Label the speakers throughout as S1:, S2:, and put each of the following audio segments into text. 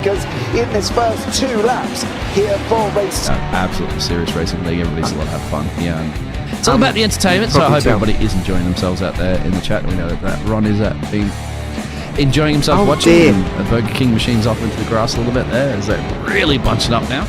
S1: because in this first 2 laps here for race.
S2: Absolutely serious racing league. Everybody's a lot of fun. Yeah. It's all about the entertainment, so I hope everybody is enjoying themselves out there in the chat. We know that Ron is been enjoying himself watching. And Burger King machine's off into the grass a little bit there. Is that really bunching up now?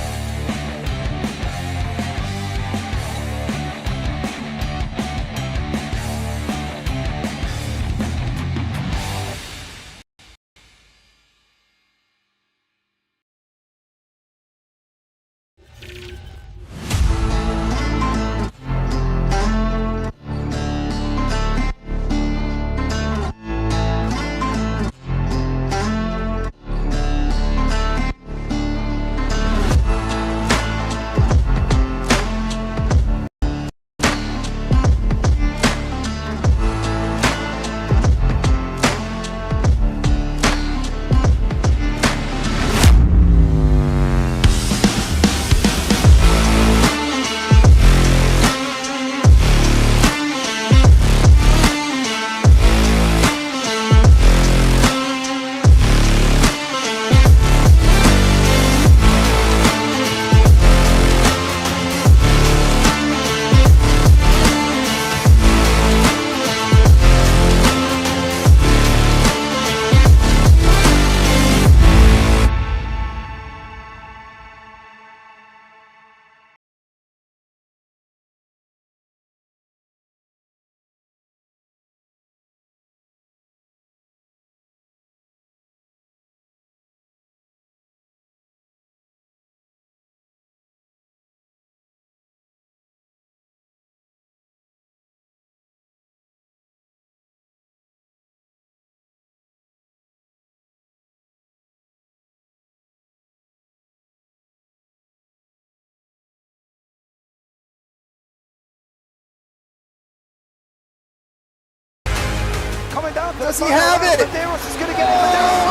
S1: Coming down.
S3: Does he have it?
S1: Medeiros is going to get it.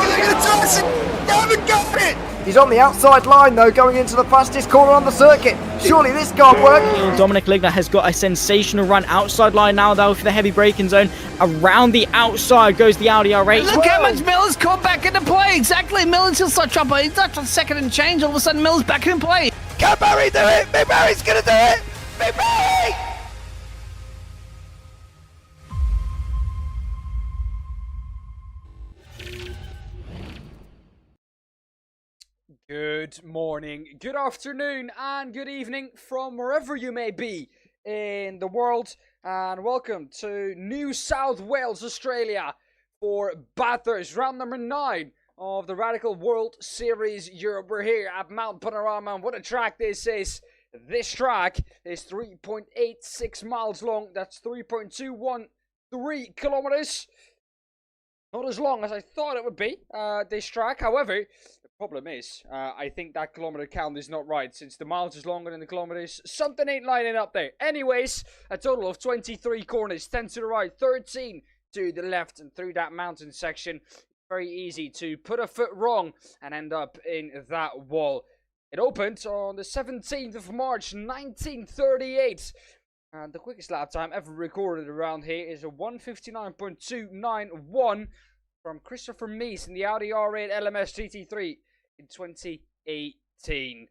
S3: They're going to toss it. They haven't got it.
S4: He's on the outside line though, going into the fastest corner on the circuit. Surely this can't work.
S5: Dominic Ligner has got a sensational run outside line now though for the heavy braking zone. Around the outside goes the Audi R8.
S6: Look how much Miller's come back into play. Exactly, Miller's still start trouble. He's not just second and change. All of a sudden, Miller's back in play.
S3: Can Barry do it? Big Barry's going to do it. Big Barry.
S7: Good morning, good afternoon, and good evening from wherever you may be in the world, and welcome to New South Wales, Australia for Bathurst, round number 9 of the Radical World Series Europe. We're here at Mount Panorama, and what a track this is. This track is 3.86 miles long, that's 3.213 kilometers. Not as long as I thought it would be, this track. However, the problem is, I think that kilometer count is not right. Since the miles is longer than the kilometers, something ain't lining up there. Anyways, a total of 23 corners, 10 to the right, 13 to the left, and through that mountain section, very easy to put a foot wrong and end up in that wall. It opened on the 17th of March, 1938. And the quickest lap time ever recorded around here is a 1:59.291 from Christopher Mies in the Audi R8 LMS GT3 in 2018.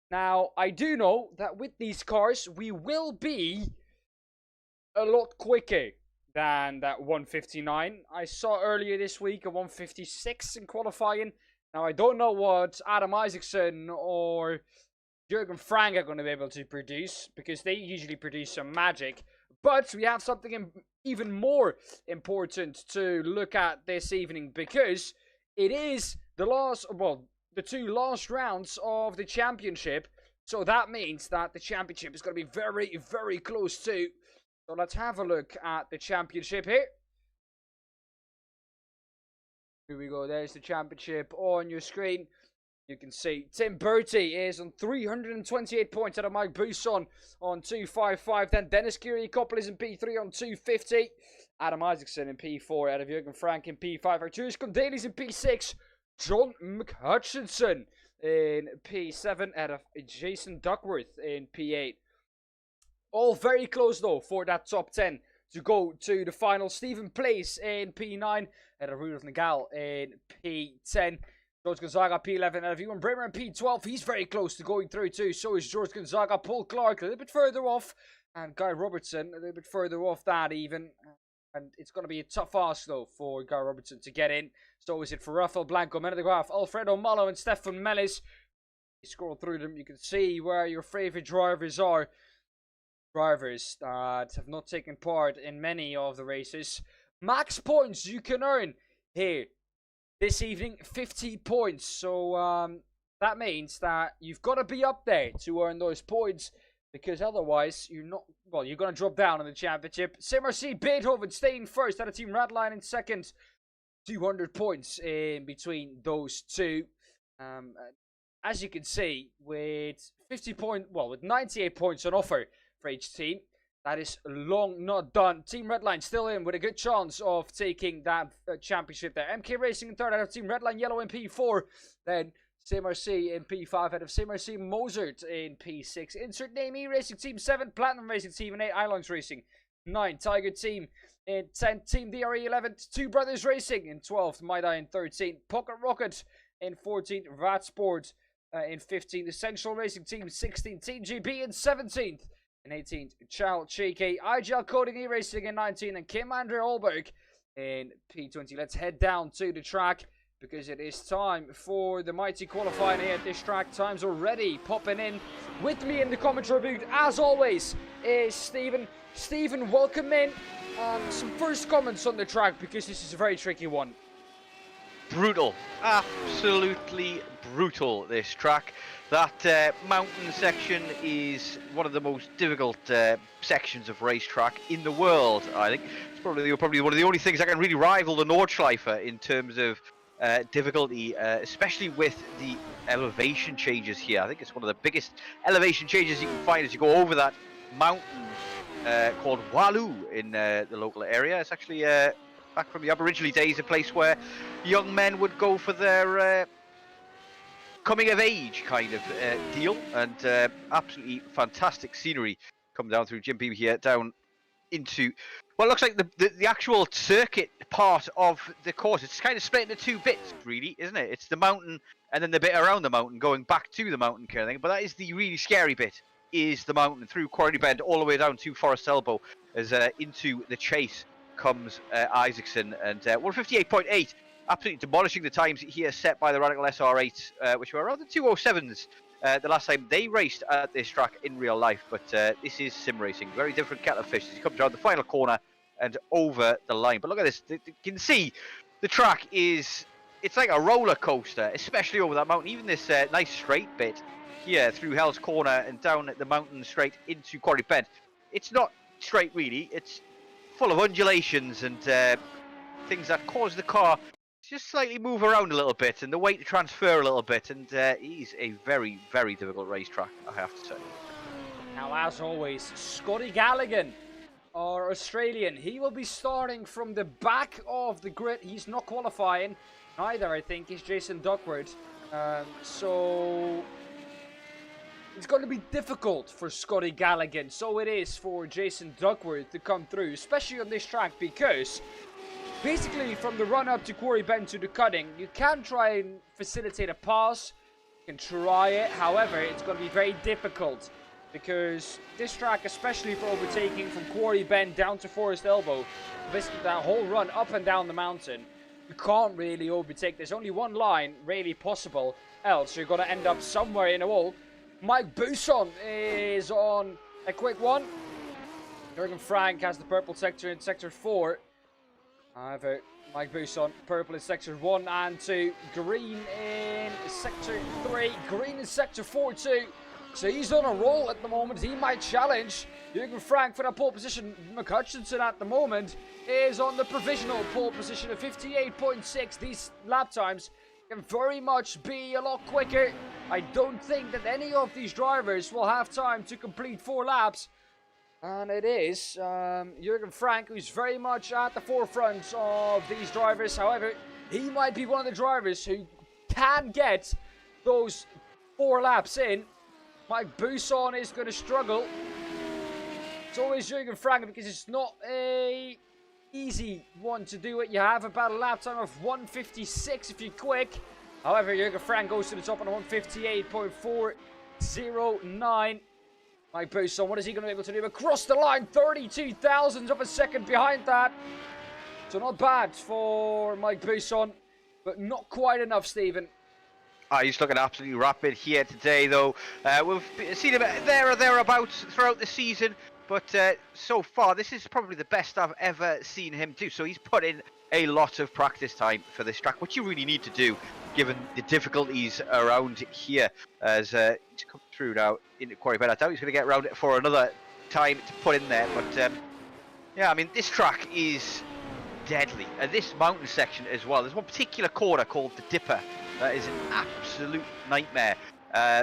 S7: Now, I do know that with these cars, we will be a lot quicker than that 1:59. I saw earlier this week a 1:56 in qualifying. Now, I don't know what Adam Isaacson or Jürgen Frank are going to be able to produce, because they usually produce some magic. But we have something even more important to look at this evening, because it is the 2 last rounds of the championship. So that means that the championship is going to be very, very close too. So let's have a look at the championship here. Here we go, there's the championship on your screen. You can see Tim Bertie is on 328 points out of Mike Busson on 255. Then Dennis Kiri-Koppel is in P3 on 250. Adam Isaacson in P4 out of Jürgen Frank in P5. Arturus Kondelis in P6. John McHutchinson in P7 out of Jason Duckworth in P8. All very close though for that top 10 to go to the final. Stephen Place in P9 out of Rudolf Nagal in P10. George Gonzaga, P11, LV1 Bremer, and P12. He's very close to going through too. So is George Gonzaga, Paul Clark a little bit further off, and Guy Robertson a little bit further off that even. And it's going to be a tough ask though for Guy Robertson to get in. So is it for Rafael Blanco, Men of the Graph, Alfredo Malo, and Stefan Mellis. You scroll through them, you can see where your favorite drivers are. Drivers that have not taken part in many of the races. Max points you can earn here this evening, 50 points. So that means that you've got to be up there to earn those points, because otherwise you're not, well, you're going to drop down in the championship. Simracing, Beethoven staying first, out of Team Radline in second. 200 points in between those two. As you can see, with 98 points on offer for each team, that is long not done. Team Redline still in with a good chance of taking that championship there. MK Racing in third out of Team Redline, Yellow in P4. Then Simracing in P5 out of Simracing, Mozart in P6. Insert name E-Racing Team 7, Platinum Racing Team in 8, Islands Racing 9, Tiger Team in 10th, Team DRE 11th, Two Brothers Racing in 12th, Maidai in 13th, Pocket Rocket in 14th, Rat Sport in 15th, Essential Racing Team 16th, Team GB in 17th, in 18th, Chow Cheeky, IGL Coding E-Racing in 19th, and Kim Andre Olberg in P20. Let's head down to the track, because it is time for the mighty qualifying here at this track. Time's already popping in. With me in the commentary booth, as always, is Stephen. Stephen, welcome in. Some first comments on the track, because this is a very tricky one.
S8: Brutal, absolutely brutal, this track. That mountain section is one of the most difficult sections of racetrack in the world, I think. It's probably one of the only things that can really rival the Nordschleife in terms of difficulty, especially with the elevation changes here. I think it's one of the biggest elevation changes you can find as you go over that mountain called Walu in the local area. It's actually back from the Aboriginal days, a place where young men would go for their coming of age kind of deal, and absolutely fantastic scenery come down through Jim Beam here down into what looks like the actual circuit part of the course. It's kind of split into two bits, really, isn't it? It's the mountain and then the bit around the mountain going back to the mountain kind of thing. But that is the really scary bit, is the mountain through Quarry Bend all the way down to Forest Elbow, as into the chase comes Isaacson, and 158.8, absolutely demolishing the times here set by the Radical SR8, which were around the 207s the last time they raced at this track in real life. But this is sim racing, very different kettle of fish as he comes around the final corner and over the line. But look at this, you can see the track is, it's like a roller coaster, especially over that mountain. Even this nice straight bit here through Hell's Corner and down the mountain straight into Quarry Bend. It's not straight really, it's full of undulations and things that cause the car to just slightly move around a little bit and the weight to transfer a little bit, and it is a very, very difficult racetrack, I have to say.
S7: Now, as always, Scotty Galligan, our Australian, he will be starting from the back of the grid. He's not qualifying either, I think, is Jason Duckworth. So it's going to be difficult for Scotty Galligan. So it is for Jason Duckworth to come through, especially on this track, because basically from the run up to Quarry Bend to the cutting, you can try and facilitate a pass. You can try it. However, it's going to be very difficult, because this track, especially for overtaking from Quarry Bend down to Forest Elbow, basically that whole run up and down the mountain, you can't really overtake. There's only one line really possible, else you're going to end up somewhere in a wall. Mike Buson is on a quick one. Jürgen Frank has the purple sector in sector 4. However, Mike Buson, purple in sector 1 and 2. Green in sector 3. Green in sector 4 too. So he's on a roll at the moment. He might challenge Jürgen Frank for that pole position. McHutchinson at the moment is on the provisional pole position of 58.6. These lap times can very much be a lot quicker. I don't think that any of these drivers will have time to complete 4 laps. And it is Jürgen Frank who's very much at the forefront of these drivers. However, he might be one of the drivers who can get those 4 laps in. Mike Buson is going to struggle. It's always Jürgen Frank, because it's not a easy one to do it. You have about a lap time of 1:56 if you're quick. However, Jürgen Frank goes to the top on 158.409. Mike Bousson, what is he going to be able to do? Across the line, 32 thousandths of a second behind that. So not bad for Mike Bousson, but not quite enough, Stephen.
S8: He's looking absolutely rapid here today, though. We've seen him there or thereabouts throughout the season, but so far, this is probably the best I've ever seen him do. So he's put in a lot of practice time for this track, which you really need to do, given the difficulties around here. As he's come through now into Karabelas. I doubt he's going to get around it for another time to put in there, but yeah, I mean, this track is deadly. And this mountain section as well. There's one particular corner called the Dipper. That is an absolute nightmare.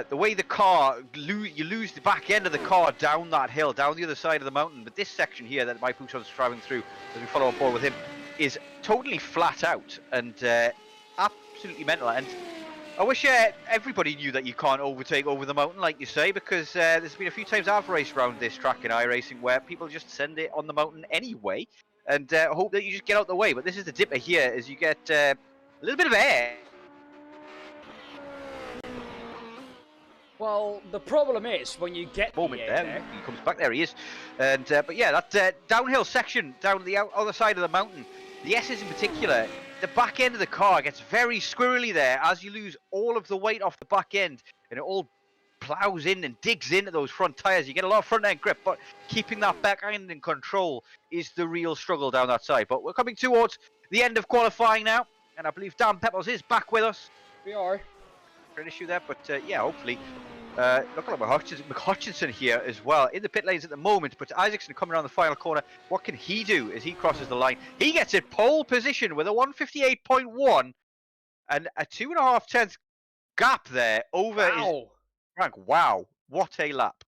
S8: The way the car, you lose the back end of the car down that hill, down the other side of the mountain. But this section here that Mike Bousson's driving through, as we follow on board with him, is totally flat out and absolutely mental. And I wish everybody knew that you can't overtake over the mountain, like you say, because there's been a few times I've raced around this track in iRacing where people just send it on the mountain anyway and hope that you just get out the way. But this is the Dipper here, as you get a little bit of air.
S7: Well, the problem is when you get
S8: Moment there, he comes back. There he is. And but yeah, that downhill section down the other side of the mountain, the S's in particular, the back end of the car gets very squirrely there as you lose all of the weight off the back end, and it all plows in and digs into those front tires. You get a lot of front end grip, but keeping that back end in control is the real struggle down that side. But we're coming towards the end of qualifying now, and I believe Daan Pepels is back with us.
S7: We are.
S8: An issue there, but yeah, hopefully. Look at McHutchinson here as well in the pit lanes at the moment, but Isaacson coming around the final corner. What can he do as he crosses the line? He gets it pole position with a 158.1 and a 2.5 tenths gap there over his rank. Wow, what a lap.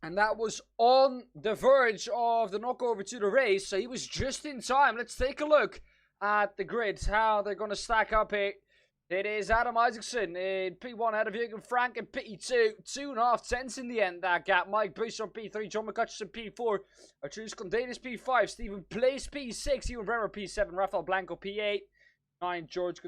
S7: And that was on the verge of the knockover to the race, so he was just in time. Let's take a look at the grids, how they're going to stack up here. It is Adam Isaacson in P1 ahead of Jürgen Frank in P2. 2.5 tenths in the end, that gap. Mike Bousson P3, John McHutchison P4, Arturus Condenas P5, Stephen Place P6, Ewan Bremer P7, Rafael Blanco P8, 9 George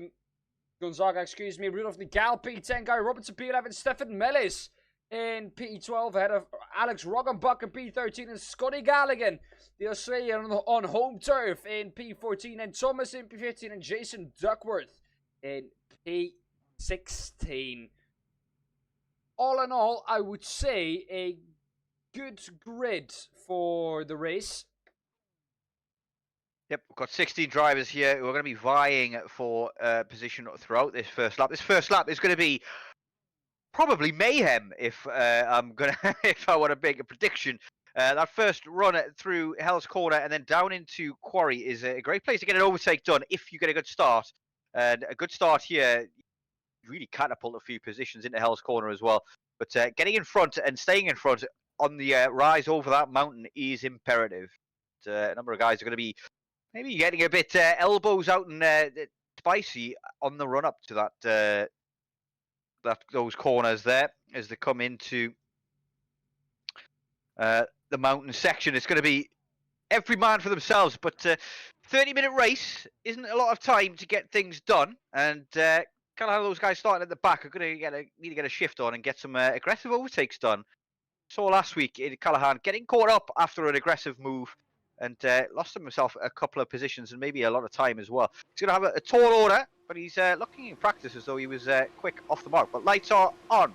S7: Gonzaga, Rudolf Nigal P10, Guy Robertson P11, Stefan Mellis in P12 ahead of Alex Roggenbach in P13 and Scotty Galligan, the Australian on home turf in P14, and Thomas in P15 and Jason Duckworth in P16. All in all, I would say a good grid for the race.
S8: Yep, we've got 16 drivers here who are going to be vying for position throughout this first lap. This first lap is going to be probably mayhem if if I want to make a prediction. That first run through Hell's Corner and then down into Quarry is a great place to get an overtake done if you get a good start. And a good start here really catapult a few positions into Hell's Corner as well. But getting in front and staying in front on the rise over that mountain is imperative. A number of guys are going to be maybe getting a bit elbows out and spicy on the run up to those corners there as they come into the mountain section. It's going to be every man for themselves, but 30-minute race isn't a lot of time to get things done, and kind of how those guys starting at the back are going to need to get a shift on and get some aggressive overtakes done. Saw last week in Callahan getting caught up after an aggressive move and lost himself a couple of positions and maybe a lot of time as well. He's going to have a tall order, but he's looking in practice as though he was quick off the mark. But lights are on.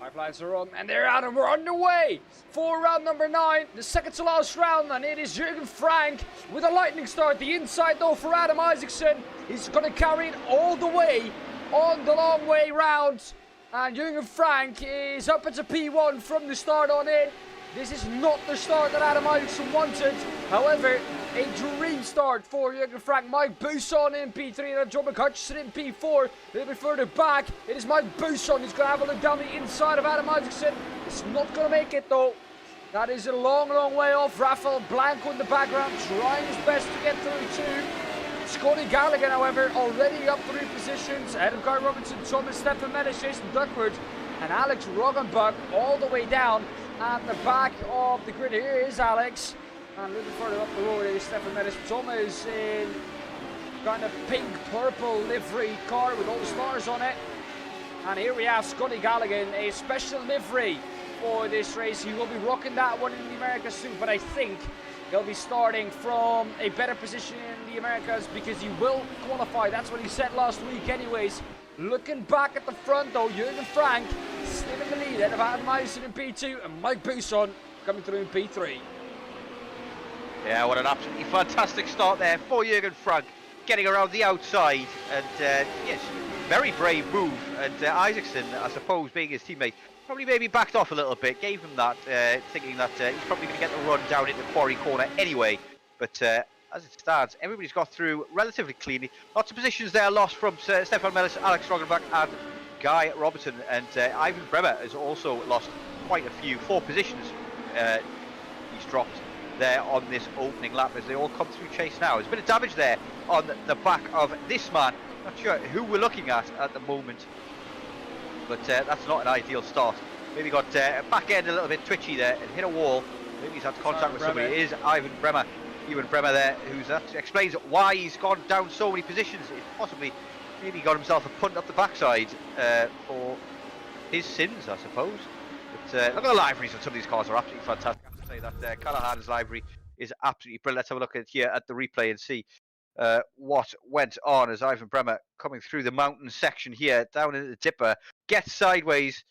S7: Five lights are on, and they're out, and we're underway for round number 9, the second to last round, and it is Jürgen Frank with a lightning start. The inside, though, for Adam Isaacson. He's going to carry it all the way on the long way round, and Jürgen Frank is up into P1 from the start on in. This is not the start that Adam Isaacson wanted. However, a dream start for Jürgen Frank. Mike Bousson in P3 and John McHutchison in P4. A little bit further back, it is Mike Bousson who's going to have a look down the inside of Adam Isaacson. It's not going to make it though. That is a long, long way off. Rafael Blanco in the background trying his best to get through too. Scotty Galligan, however, already up 3 positions. Ahead of Guy Robinson, Thomas, Stefan Mendes, Jason Duckworth, and Alex Roggenbach all the way down at the back of the grid. Here is Alex. And a little further up the road is Stefan Mendes. Thomas in kind of pink-purple livery car with all the stars on it. And here we have Scotty Galligan, a special livery for this race. He will be rocking that one in the Americas too, but I think he'll be starting from a better position in the Americas because he will qualify. That's what he said last week anyways. Looking back at the front though, Jürgen Frank still in the lead ahead of Adam Myerson in P2 and Mike Buisson coming through in P3.
S8: Yeah, what an absolutely fantastic start there for Jürgen Frank, getting around the outside, and yes, very brave move. And Isaacson, I suppose, being his teammate, probably maybe backed off a little bit, gave him that, thinking that he's probably going to get the run down into Quarry Corner anyway. But as it stands, everybody's got through relatively cleanly. Lots of positions there lost from Stefan Mellis, Alex Roggenbach and Guy Robertson. And Ivan Bremer has also lost quite a few, 4 positions he's dropped there on this opening lap as they all come through chase now. There's a bit of damage there on the back of this man. Not sure who we're looking at the moment, but that's not an ideal start. Maybe got back end a little bit twitchy there and hit a wall. Maybe he's had contact with somebody. It is Ivan Bremer there, that explains why he's gone down so many positions. It possibly maybe got himself a punt up the backside for his sins, I suppose. But look at the liveries on some of these cars, are absolutely fantastic. I have to say that Callahan's livery is absolutely brilliant. Let's have a look at here at the replay and see what went on as Ivan Bremer coming through the mountain section here, down into the dipper, gets sideways.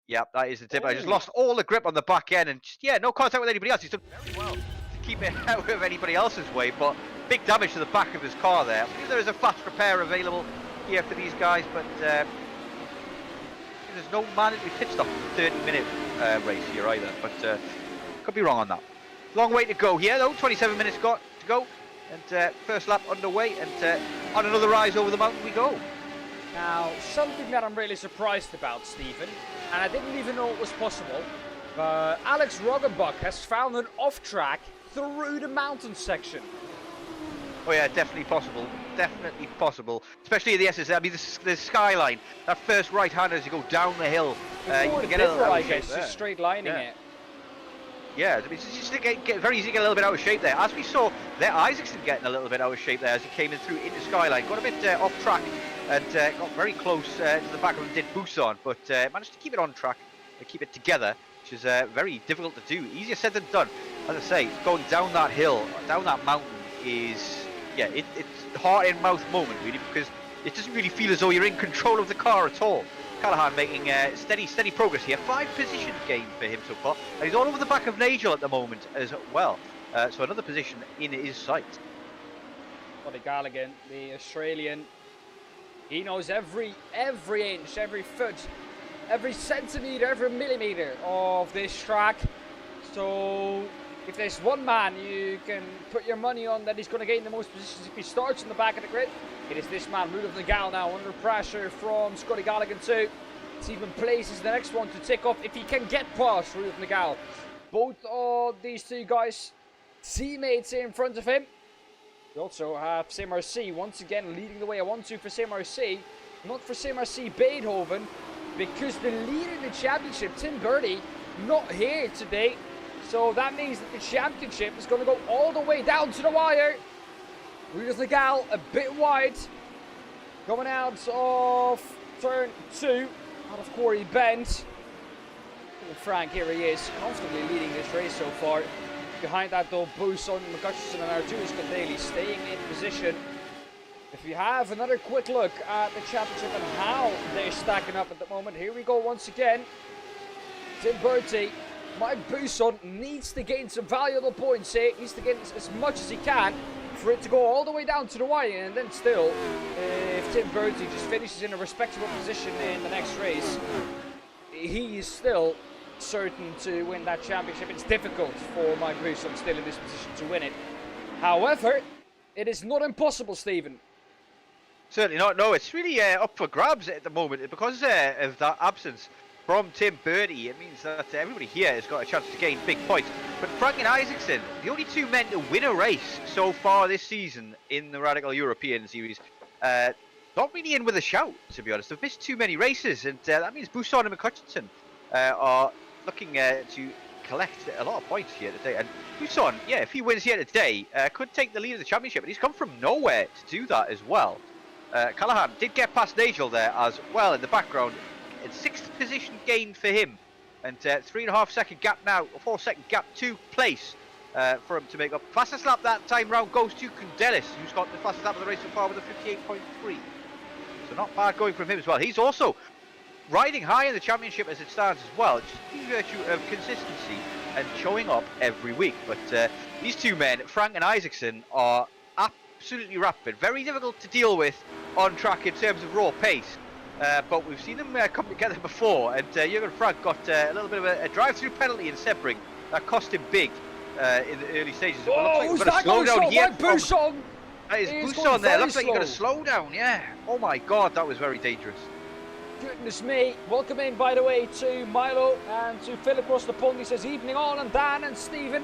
S8: Yep, that is the dipper. I just lost all the grip on the back end and just, yeah, no contact with anybody else. He's done very well to keep it out of anybody else's way, but big damage to the back of his car there. I believe there is a fast repair available here for these guys, but there's no mandatory pit stop for the 30-minute race here either, but could be wrong on that. Long way to go here though, 27 minutes got to go, and first lap underway, and on another rise over the mountain we go.
S7: Now, something that I'm really surprised about, Stephen, and I didn't even know it was possible, but Alex Roggenbach has found an off-track through the mountain section.
S8: Oh yeah, definitely possible. Definitely possible. Especially the SS. I mean, the skyline. That first right-hander as you go down the hill. You can get a little out of shape there.
S7: Just straight lining it.
S8: Yeah, I mean, it's just get very easy to get a little bit out of shape there. As we saw there, Isaacson getting a little bit out of shape there as he came in through into skyline. Got a bit off track and got very close to the back of him, did Buisson, but managed to keep it on track and keep it together, which is very difficult to do. Easier said than done. As I say, going down that hill, down that mountain is, yeah, it's heart in mouth moment really, because it doesn't really feel as though you're in control of the car at all. Callahan making steady progress here. 5 position gain for him so far, and he's all over the back of Nigel at the moment as well. So another position in his sight.
S7: Scotty Galligan, the Australian, he knows every inch, every foot, every centimetre, every millimetre of this track. So if there's one man you can put your money on that he's going to gain the most positions if he starts in the back of the grid, it is this man, Rudolf Nagal, now under pressure from Scotty Galligan too. Stephen Place is the next one to tick off if he can get past Rudolf Nagal. Both of these two guys, teammates in front of him. We also have Simracing once again leading the way. A 1-2 for Simracing, not for Simracing Beethoven, because the leader in the championship, Tim Birdie, not here today. So that means that the championship is going to go all the way down to the wire. Rudolf Nagal a bit wide, coming out of turn 2, out of Quarry Bend. Frank, here he is, comfortably leading this race so far. Behind that though, Buisson, McCutcheon and Arturis Daly staying in position. If you have another quick look at the championship and how they're stacking up at the moment, here we go once again. Tim Birdie, Mike Buisson needs to gain some valuable points here. Needs to get as much as he can for it to go all the way down to the wire, and then still, if Tim Birdie just finishes in a respectable position in the next race, he is still certain to win that championship. It's difficult for Mike Buisson still in this position to win it. However, it is not impossible, Stephen.
S8: Certainly not. No, it's really up for grabs at the moment because of that absence from Tim Birdie. It means that everybody here has got a chance to gain big points. But Frank and Isaacson, the only 2 men to win a race so far this season in the Radical European Series, not really in with a shout, to be honest. They've missed too many races, and that means Buisson and McCutcheon are looking to collect a lot of points here today. And Buson, yeah, if he wins here today, could take the lead of the championship. And he's come from nowhere to do that as well. Callahan did get past Nigel there as well in the background. It's 6th position gain for him. And 3.5 second gap now, 4 second gap to place for him to make up. Fastest lap that time round goes to Karabelas, who's got the fastest lap of the race so far with a 58.3. So not bad going from him as well. He's also riding high in the championship as it stands as well, just in virtue of consistency and showing up every week. But these two men, Frank and Isaacson, are absolutely rapid. Very difficult to deal with on track in terms of raw pace. But we've seen them come together before, and Jürgen Frank got a little bit of a drive-through penalty in Sebring that cost him big in the early stages.
S7: Oh, who's that going slow? Like Buson!
S8: That is Buson there. Looks like you're going to slow down, yeah. Oh my god, that was very dangerous.
S7: Goodness me. Welcome in, by the way, to Milo and to Phil across the pond. He says, evening all, and Dan and Stephen.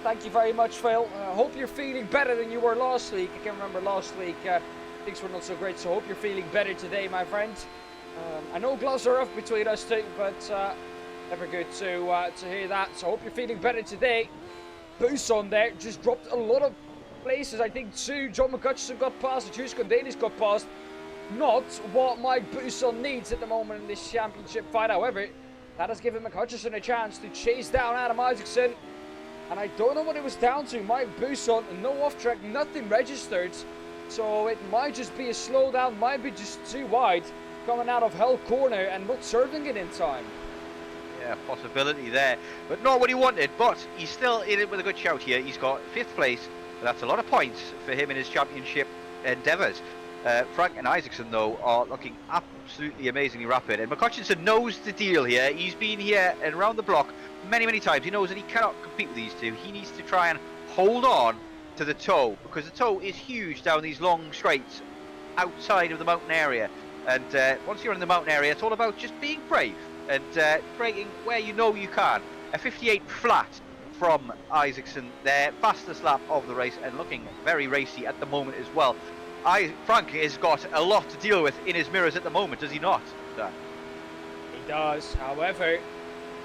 S7: Thank you very much, Phil. Hope you're feeling better than you were last week. I can remember last week things were not so great, so hope you're feeling better today, my friend. I know gloves are off between us two, but never good to hear that. So hope you're feeling better today. Buson there just dropped a lot of places. I think John McCutcheon got past, the Juice Condanis got past. Not what Mike Buson needs at the moment in this championship fight. However, that has given McCutcheon a chance to chase down Adam Isaacson. And I don't know what it was down to. Mike Buson, no off track, nothing registered. So it might just be a slowdown, might be just too wide coming out of Hell Corner and not serving it in time.
S8: Yeah, possibility there, but not what he wanted. But he's still in it with a good shout here. He's got 5th place. That's a lot of points for him in his championship endeavours. Frank and Isaacson, though, are looking absolutely amazingly rapid. And McCutcheon knows the deal here. He's been here and around the block many, many times. He knows that he cannot compete with these two. He needs to try and hold on to the toe, because the toe is huge down these long straights outside of the mountain area. And once you're in the mountain area, it's all about just being brave and braking where you know you can. A 58 flat from Isaacson there, fastest lap of the race, and looking very racy at the moment as well. Frank has got a lot to deal with in his mirrors at the moment, does he not, Dan?
S7: He does. However,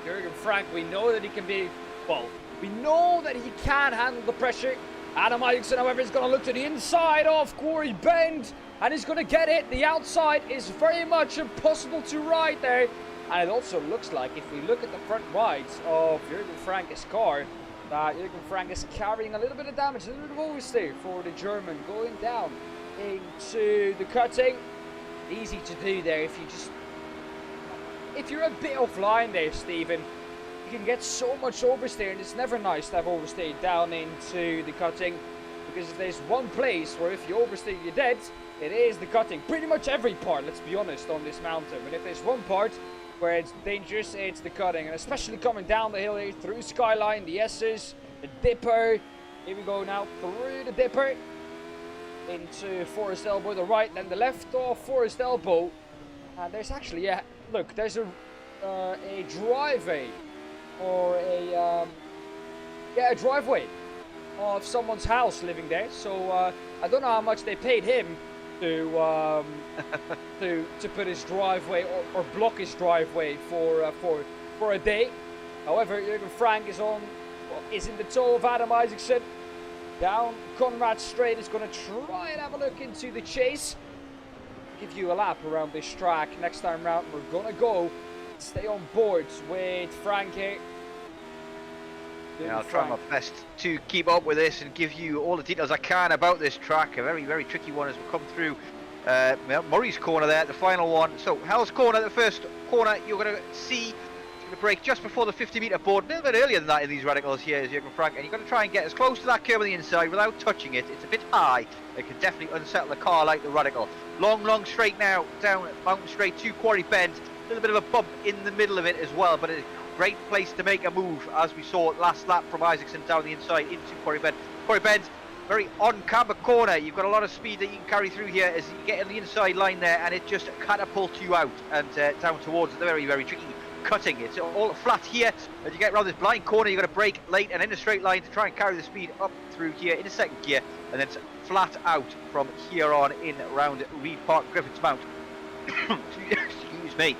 S7: Jürgen Frank, we know that he can be, well, we know that he can handle the pressure. Adam Isaacson, however, is going to look to the inside of Quarry Bend, and he's going to get it. The outside is very much impossible to ride there. And it also looks like, if we look at the front rides of Jürgen Frank's car, that Jürgen Frank is carrying a little bit of damage, a little bit of oversteer for the German going down into the cutting. Easy to do there if you're a bit offline there, Stephen. You can get so much oversteer, and it's never nice to have oversteer down into the cutting, because if there's one place where if you oversteer you're dead, it is the cutting. Pretty much every part, let's be honest, on this mountain. But if there's one part where it's dangerous, it's the cutting, and especially coming down the hill here through Skyline, the S's, the Dipper. Here we go now through the Dipper into Forest Elbow, the right, then the left of Forest Elbow. And there's actually, yeah, look, there's a driveway, or a driveway of someone's house living there. So I don't know how much they paid him to put his driveway or block his driveway for a day. However, Jürgen Frank is in the toe of Adam Isaacson. Down Conrad Straight is going to try and have a look into the chase. Give you a lap around this track next time round. We're going to go stay on board with Frank here.
S8: Yeah, I'll try my best to keep up with this and give you all the details I can about this track. A very, very tricky one as we come through Murray's corner there, the final one. So Hell's corner, the first corner you're going to see. It's going to break just before the 50-metre board, a little bit earlier than that in these radicals here is Jürgen Frank. And you're going to try and get as close to that curve on the inside without touching it. It's a bit high. It can definitely unsettle the car like the radical. Long, long straight now, down Mountain Straight to Quarry Bend. A little bit of a bump in the middle of it as well, but it's a great place to make a move, as we saw last lap from Isaacson down the inside into Quarry Bend. Quarry Bend, very on-camber corner. You've got a lot of speed that you can carry through here as you get in the inside line there, and it just catapults you out and down towards the very, very tricky cutting. It's all flat here. As you get around this blind corner, you've got to brake late and in a straight line to try and carry the speed up through here in a second gear, and then it's flat out from here on in around Reed Park, Griffiths Mount. Excuse me.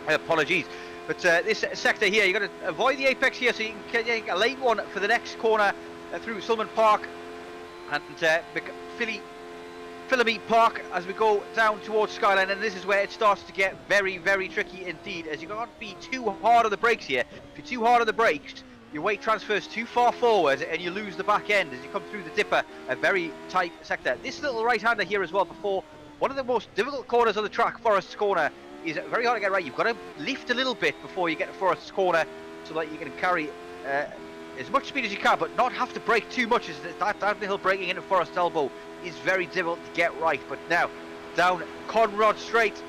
S8: Apologies. But this sector here, you've got to avoid the apex here, so you can get a late one for the next corner through Sulman Park and Philomene Park as we go down towards Skyline, and this is where it starts to get very, very tricky indeed, as you can't be too hard on the brakes here. If you're too hard on the brakes, your weight transfers too far forward and you lose the back end as you come through the dipper, a very tight sector. This little right-hander here as well before, one of the most difficult corners on the track, Forest's Corner, is very hard to get right. You've got to lift a little bit before you get to Forest's Corner so that you can carry as much speed as you can, but not have to brake too much, as that downhill braking into Forest's Elbow is very difficult to get right. But now, down Conrod Straight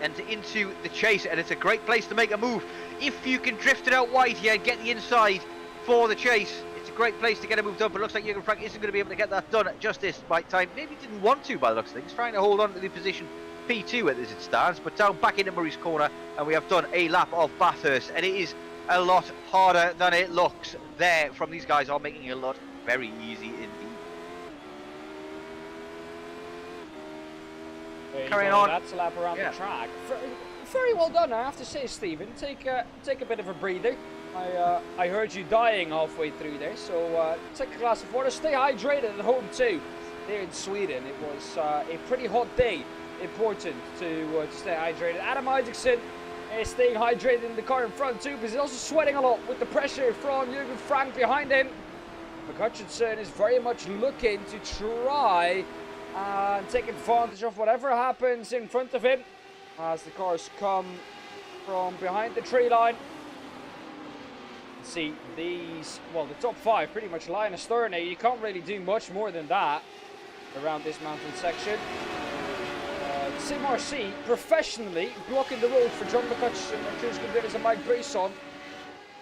S8: and into the chase, and it's a great place to make a move. If you can drift it out wide here and get the inside for the chase, it's a great place to get a move done, but it looks like Jürgen Frank isn't going to be able to get that done at just this right time. Maybe didn't want to by the looks of things, trying to hold on to the position P2 as it stands, but down back into Murray's Corner, and we have done a lap of Bathurst, and it is a lot harder than it looks there from these guys are making it a lot very easy indeed. Carrying on.
S7: That's a lap around the track. Very well done, I have to say, Stephen. Take a bit of a breather. I heard you dying halfway through there, so take a glass of water. Stay hydrated at home too. There in Sweden, it was a pretty hot day. Important to stay hydrated. Adam Isaacson is staying hydrated in the car in front too, because he's also sweating a lot with the pressure from Jürgen Frank behind him. McCutcheon is very much looking to try and take advantage of whatever happens in front of him as the cars come from behind the tree line. See these, well, the top 5 pretty much line astern. You can't really do much more than that around this mountain section. Simracing professionally blocking the road for John McCutcheon, Martins Gonzalez and Mike Brisson.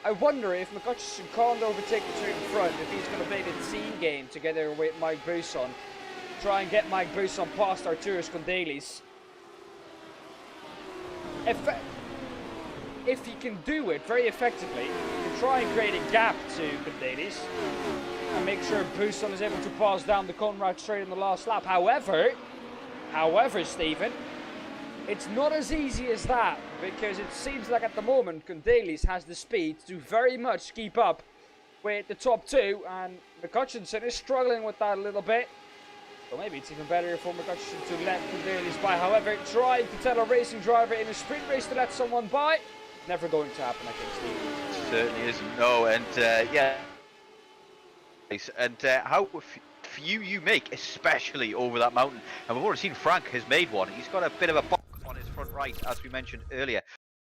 S7: I wonder if McCutcheon can't overtake the two in front, if he's going to play the team game together with Mike Brisson. Try and get Mike Brisson past Arturis Gonzalez. If he can do it very effectively, he can try and create a gap to Gonzalez and make sure Brisson is able to pass down the Conrad Straight in the last lap. However, Stephen, it's not as easy as that, because it seems like at the moment Gonzalez has the speed to very much keep up with the top 2, and McCutcheon is struggling with that a little bit. So maybe it's even better for McCutcheon to let Gonzalez by. However, trying to tell a racing driver in a sprint race to let someone by, never going to happen, I think, Stephen.
S8: Certainly isn't, no, and yeah. And how few you make, especially over that mountain. And we've already seen Frank has made one. He's got a bit of a bonk on his front right, as we mentioned earlier.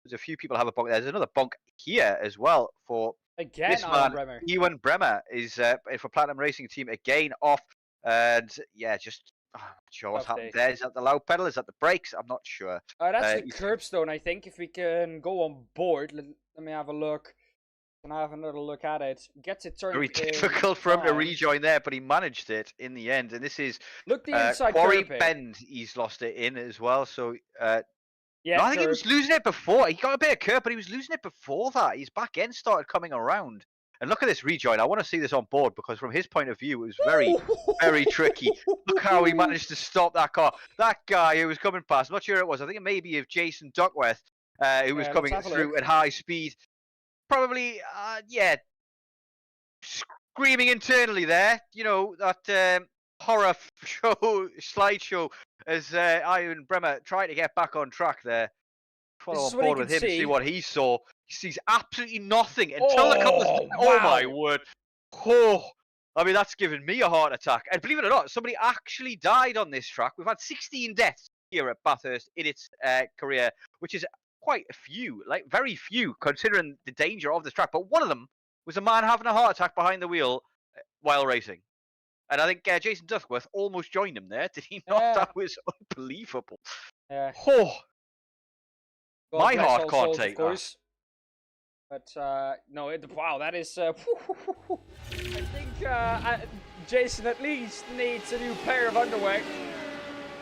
S8: There's a few people have a bonk. There's another bonk here as well for this man. Ewan Bremer is for Platinum Racing Team again off. And yeah, just I'm not sure what's happened there. Is that the loud pedal? Is that the brakes? I'm not sure.
S7: That's the curbstone, I think. If we can go on board, let me have a look. Can I have another look at it? Gets it turned.
S8: Very difficult for him to rejoin there, but he managed it in the end. And this is
S7: look the inside
S8: Quarry
S7: curb
S8: Bend. He's lost it in as well. So
S7: yeah,
S8: no, I think he was losing it before. He got a bit of curb, but he was losing it before that. His back end started coming around. And look at this rejoin. I want to see this on board, because from his point of view, it was very, very tricky. Look how he managed to stop that car. That guy who was coming past, I'm not sure it was. I think it may be of Jason Duckworth, who was coming through at high speed. Probably, yeah, screaming internally there. You know, that horror show, slideshow, as Ivan Bremer tried to get back on track there. Follow on board with him and see what he saw. He sees absolutely nothing until a couple of...
S7: Wow.
S8: Oh, my word. Oh, I mean, that's given me a heart attack. And believe it or not, somebody actually died on this track. We've had 16 deaths here at Bathurst in its career, which is quite a few, like very few, considering the danger of this track. But one of them was a man having a heart attack behind the wheel while racing. And I think Jason Duckworth almost joined him there. Did he not? Yeah. That was unbelievable. Yeah. Oh. My heart can't take that.
S7: But no, wow, that is. I think Jason at least needs a new pair of underwear,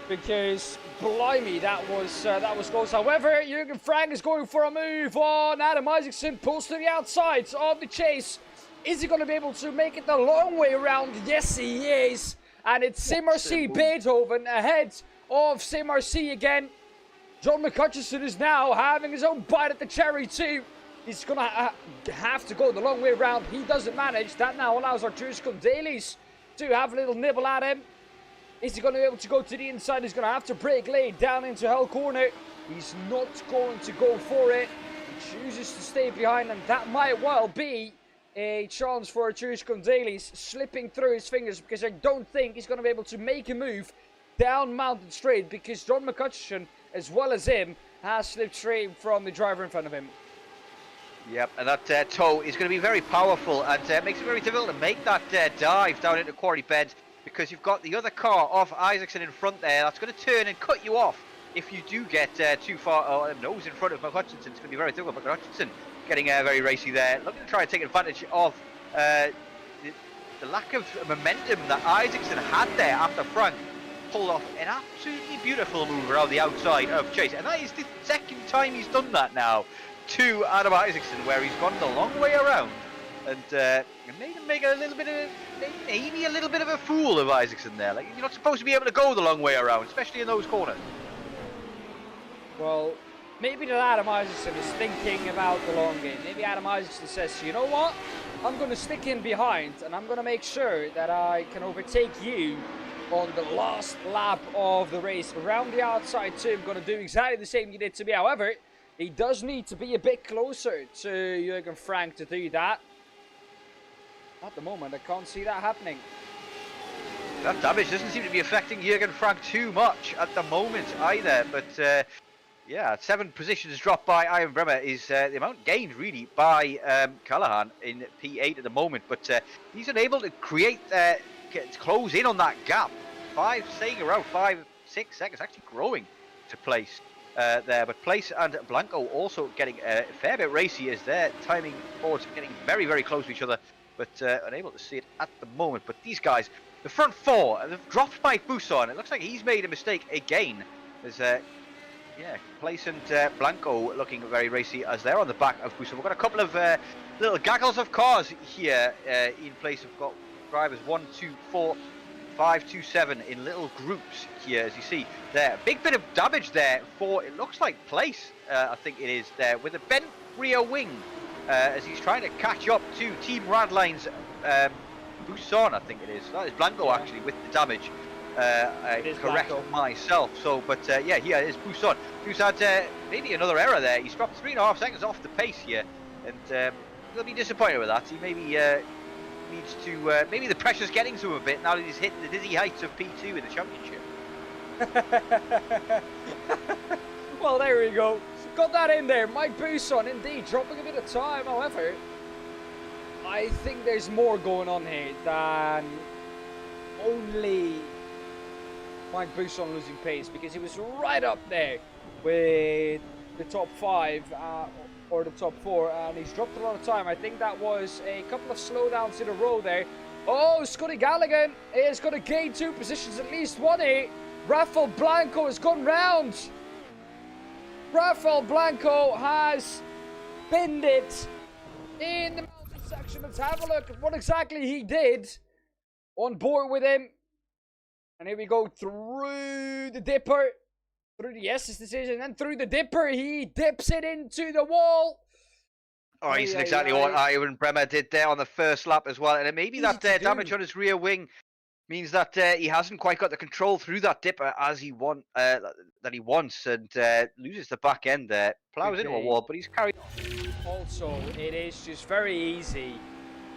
S7: because blimey, that was close. However, Jürgen Frank is going for a move on Adam Isaacson. Pulls to the outside of the chase. Is he going to be able to make it the long way around? Yes, he is. And it's Simracing Beethoven ahead of Simracing again. John McCutcheon is now having his own bite at the cherry too. He's going to have to go the long way around. He doesn't manage. That now allows Arturus Dailies to have a little nibble at him. Is he going to be able to go to the inside? He's going to have to break lane down into Hell Corner. He's not going to go for it. He chooses to stay behind, and that might well be a chance for Arturus Dailies slipping through his fingers, because I don't think he's going to be able to make a move down Mountain Straight, because John McCutcheon, as well as him, has slipped straight from the driver in front of him.
S8: Yep, and that toe is going to be very powerful, and makes it very difficult to make that dive down into Quarry Bend, because you've got the other car of Isaacson in front there. That's going to turn and cut you off if you do get too far nose in front of McHutchinson. It's going to be very difficult. McHutchinson getting very racy there, looking to try and take advantage of the lack of momentum that Isaacson had there after Frank pulled off an absolutely beautiful move around the outside of Chase, and that is the second time he's done that now to Adam Isaacson, where he's gone the long way around and made him make a little bit of maybe a little bit of a fool of Isaacson there. Like, you're not supposed to be able to go the long way around, especially in those corners.
S7: Well, maybe that Adam Isaacson is thinking about the long game. Maybe Adam Isaacson says, you know what? I'm going to stick in behind, and I'm going to make sure that I can overtake you on the last lap of the race. Around the outside too, I'm going to do exactly the same you did to me. However, he does need to be a bit closer to Jurgen Frank to do that. At the moment, I can't see that happening.
S8: That damage doesn't seem to be affecting Jurgen Frank too much at the moment either, but yeah, 7 positions dropped by Iron Bremer is the amount gained really by Callahan in P8 at the moment, but he's unable to create, close in on that gap. Staying around 5-6 seconds, actually growing to Place there, but Place and Blanco also getting a fair bit racy as their timing boards getting very, very close to each other, but unable to see it at the moment. But these guys, the front 4, they've dropped by Buson. It looks like he's made a mistake again. There's yeah, Place and Blanco looking very racy as they're on the back of Buson. We've got a couple of little gaggles of cars here in Place. We've got drivers 1, 2, 4, 5, 2, 7 in little groups here, as you see there. Big bit of damage there for, it looks like Place, I think it is there, with a bent rear wing as he's trying to catch up to Team Radline's Buson, I think it is. That is Blanco actually with the damage. Correct myself. So, but yeah, here is Buson, who's had maybe another error there. He's dropped 3.5 seconds off the pace here, and he'll be disappointed with that. He maybe needs to, maybe the pressure's getting to him a bit now that he's hitting the dizzy heights of P2 in the championship.
S7: Well, there we go. Got that in there. Mike Buson, indeed, dropping a bit of time. However, I think there's more going on here than only Mike Buson losing pace, because he was right up there with the top 5 or the top 4, and he's dropped a lot of time. I think that was a couple of slowdowns in a row there. Oh, Scotty Galligan is going to gain 2 positions, at least 1 here. Rafael Blanco has gone round. Rafael Blanco has pinned it in the mountain section. Let's have a look at what exactly he did. On board with him. And here we go through the dipper. Through the S's decision. And through the dipper, he dips it into the wall.
S8: Oh, he's exactly what Iron Bremer did there on the first lap as well. And maybe that damage on his rear wing means that he hasn't quite got the control through that dipper as he wants, and loses the back end there. Plows into a wall, but he's carried on.
S7: Also, it is just very easy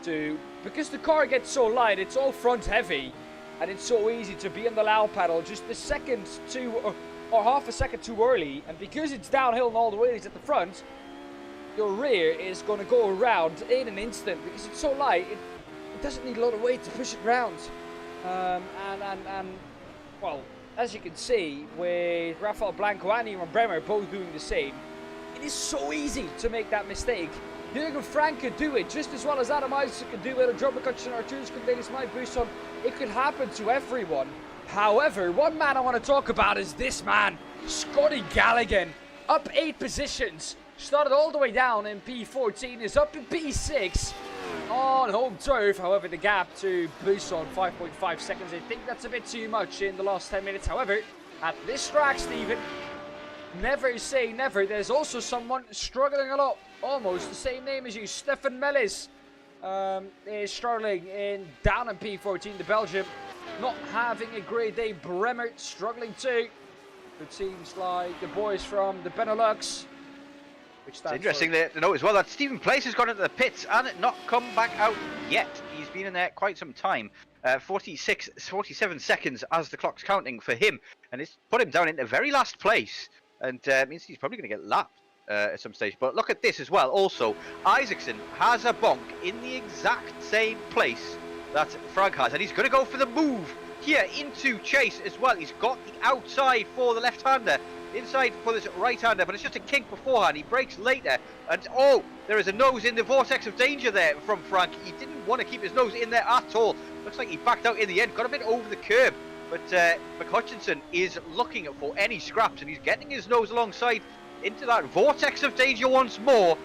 S7: to, because the car gets so light, it's all front heavy, and it's so easy to be on the low pedal just a second or half a second too early, and because it's downhill and all the wheelies at the front, your rear is going to go around in an instant because it's so light. It doesn't need a lot of weight to push it round. And well, as you can see, with Rafael Blanco and Ivan Bremer both doing the same, it is so easy to make that mistake. Jurgen Frank could do it just as well as Adam Isaacson could do it, and John McCutcheon, Arturus Dailies, Mike Buson. It could happen to everyone. However, one man I want to talk about is this man, Scotty Galligan, up 8 positions. Started all the way down in P14, is up in P6 on home turf. However, the gap to Buson, 5.5 seconds. I think that's a bit too much in the last 10 minutes. However, at this track, Stephen, never say never. There's also someone struggling a lot, almost the same name as you, Stefan Mellis. Is struggling in down in P14, the Belgium. Not having a great day. Bremer struggling too. It seems like the boys from the Benelux. Which
S8: it's interesting to note as well that Stephen Place has gone into the pits and not come back out yet. He's been in there quite some time. 47 seconds as the clock's counting for him. And it's put him down into very last place. And means he's probably going to get lapped at some stage. But look at this as well. Also, Isaacson has a bonk in the exact same place that Frank has. And he's going to go for the move here into Chase as well. He's got the outside for the left-hander. Inside for this right-hander, but it's just a kink beforehand. He brakes later, and oh, there is a nose in the vortex of danger there from Frank. He didn't want to keep his nose in there at all. Looks like he backed out in the end, got a bit over the curb, but McHutchinson is looking for any scraps, and he's getting his nose alongside into that vortex of danger once more,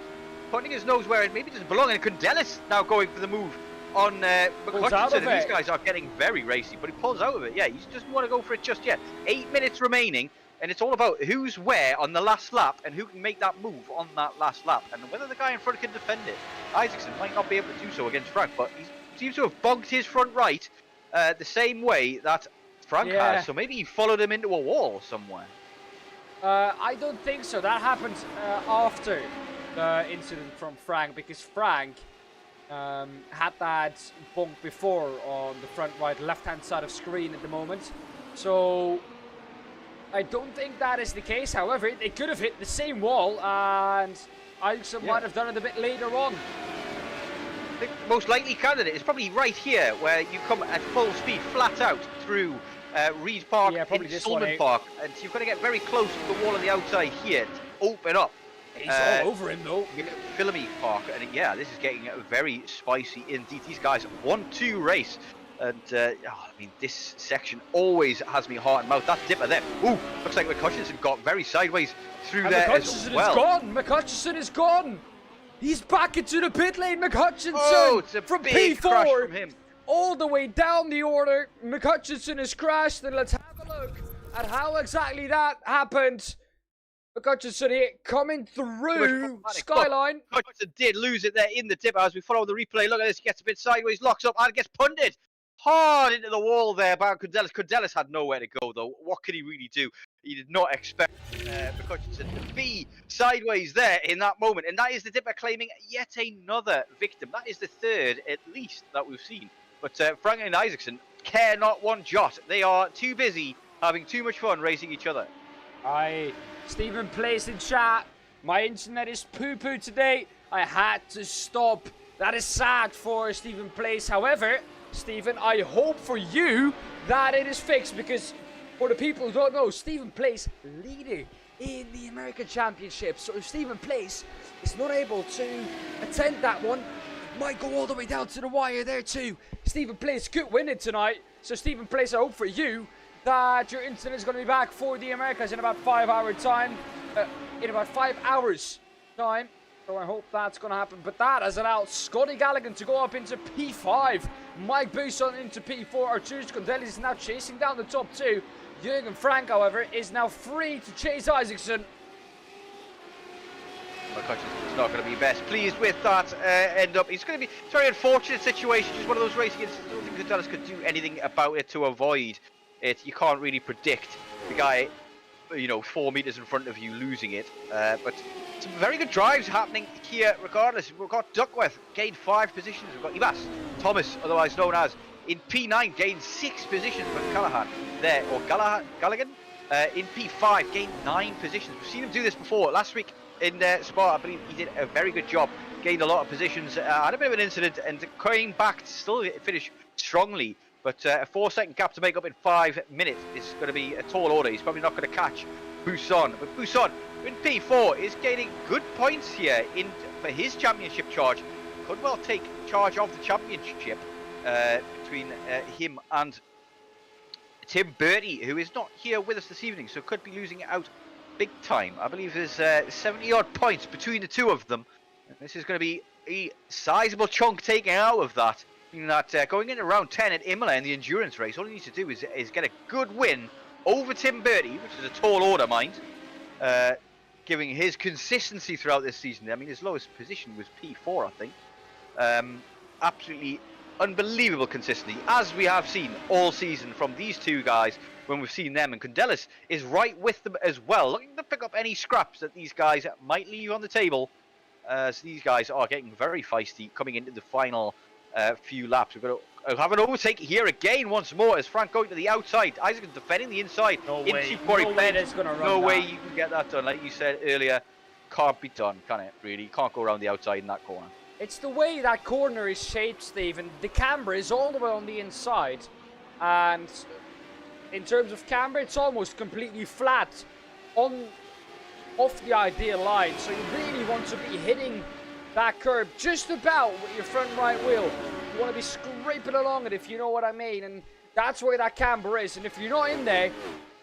S8: putting his nose where it maybe doesn't belong, and Karabelas now going for the move on McHutchinson, and these guys are getting very racy, but he pulls out of it. Yeah, he doesn't want to go for it just yet. 8 minutes remaining. And it's all about who's where on the last lap and who can make that move on that last lap. And whether the guy in front can defend it. Isaacson might not be able to do so against Frank, but he seems to have bogged his front right the same way that Frank has. So maybe he followed him into a wall somewhere.
S7: I don't think so. That happened after the incident from Frank, because Frank had that bonk before on the front right left-hand side of screen at the moment. So I don't think that is the case. However, they could have hit the same wall, and Isaacson might have done it a bit later on.
S8: I think the most likely candidate is probably right here, where you come at full speed, flat out through Reed Park in Solomon Park, and you've got to get very close to the wall on the outside here to open up.
S7: He's all over him though.
S8: Philamy Park, and yeah, this is getting very spicy indeed. These guys want to race. And, I mean, this section always has me heart and mouth. That dipper there. Ooh, looks like McHutchinson got very sideways through and there as well.
S7: McHutchinson is gone. He's back into the pit lane. McHutchinson
S8: it's a
S7: from
S8: big
S7: P4
S8: crash from him.
S7: All the way down the order. McHutchinson has crashed, and let's have a look at how exactly that happened. McHutchinson here coming through Skyline.
S8: McHutchinson did lose it there in the dipper as we follow the replay. Look at this. He gets a bit sideways, locks up, and gets punted hard into the wall there by Karabelas. Karabelas had nowhere to go though. What could he really do? He did not expect McHutchinson to be sideways there in that moment. And that is the dipper claiming yet another victim. That is the third at least that we've seen. But Frank and Isaacson care not one jot. They are too busy having too much fun racing each other.
S7: Stephen Place in chat. My internet is poo-poo today. I had to stop. That is sad for Stephen Place. However, Stephen, I hope for you that it is fixed, because for the people who don't know, Stephen Place leader in the American Championship. So if Stephen Place is not able to attend that one, it might go all the way down to the wire there too. Stephen Place could win it tonight. So Stephen Place, I hope for you that your internet is going to be back for the Americas in about 5 hours time. So I hope that's going to happen. But that has allowed Scotty Galligan to go up into P5. Mike Buson into P4. Arturus Condelli is now chasing down the top two. Jürgen Frank, however, is now free to chase Isaacson.
S8: McHutchinson's not going to be best pleased with that end up. It's going to be a very unfortunate situation. Just one of those racing incidents. I don't think Gonzalez could do anything about it to avoid it. You can't really predict the guy, 4 meters in front of you losing it. But some very good drives happening here regardless. We've got Duckworth gained 5 positions. We've got Ibas Thomas, otherwise known as, in P9 gained 6 positions from Callahan there, or Galligan. In P5 gained 9 positions. We've seen him do this before. Last week in Spa, I believe he did a very good job. Gained a lot of positions, had a bit of an incident, and came back to still finish strongly. But a 4-second gap to make up in 5 minutes is going to be a tall order. He's probably not going to catch Buson. But Buson in P4 is gaining good points here for his championship charge. Could well take charge of the championship between him and Tim Bertie, who is not here with us this evening, so could be losing it out big time. I believe there's 70-odd points between the two of them. And this is going to be a sizable chunk taken out of that. Meaning that going into round 10 at Imola in the endurance race, all he needs to do is get a good win over Tim Bertie, which is a tall order, mind. giving his consistency throughout this season. I mean, his lowest position was P4, I think. Absolutely unbelievable consistency, as we have seen all season from these two guys when we've seen them. And Karabelas is right with them as well, looking to pick up any scraps that these guys might leave on the table. So these guys are getting very feisty coming into the final few laps. We're going to have an overtake here again once more as Frank going to the outside. Isaacson defending the inside into Quarry Bend. No way you can get that done. Like you said earlier, can't be done, can it? Really, you can't go around the outside in that corner.
S7: It's the way that corner is shaped, Stephen. The camber is all the way on the inside, and in terms of camber, it's almost completely flat off the ideal line. So you really want to be hitting that curb just about with your front right wheel. You want to be scraping along it, if you know what I mean, and that's where that camber is. And if you're not in there,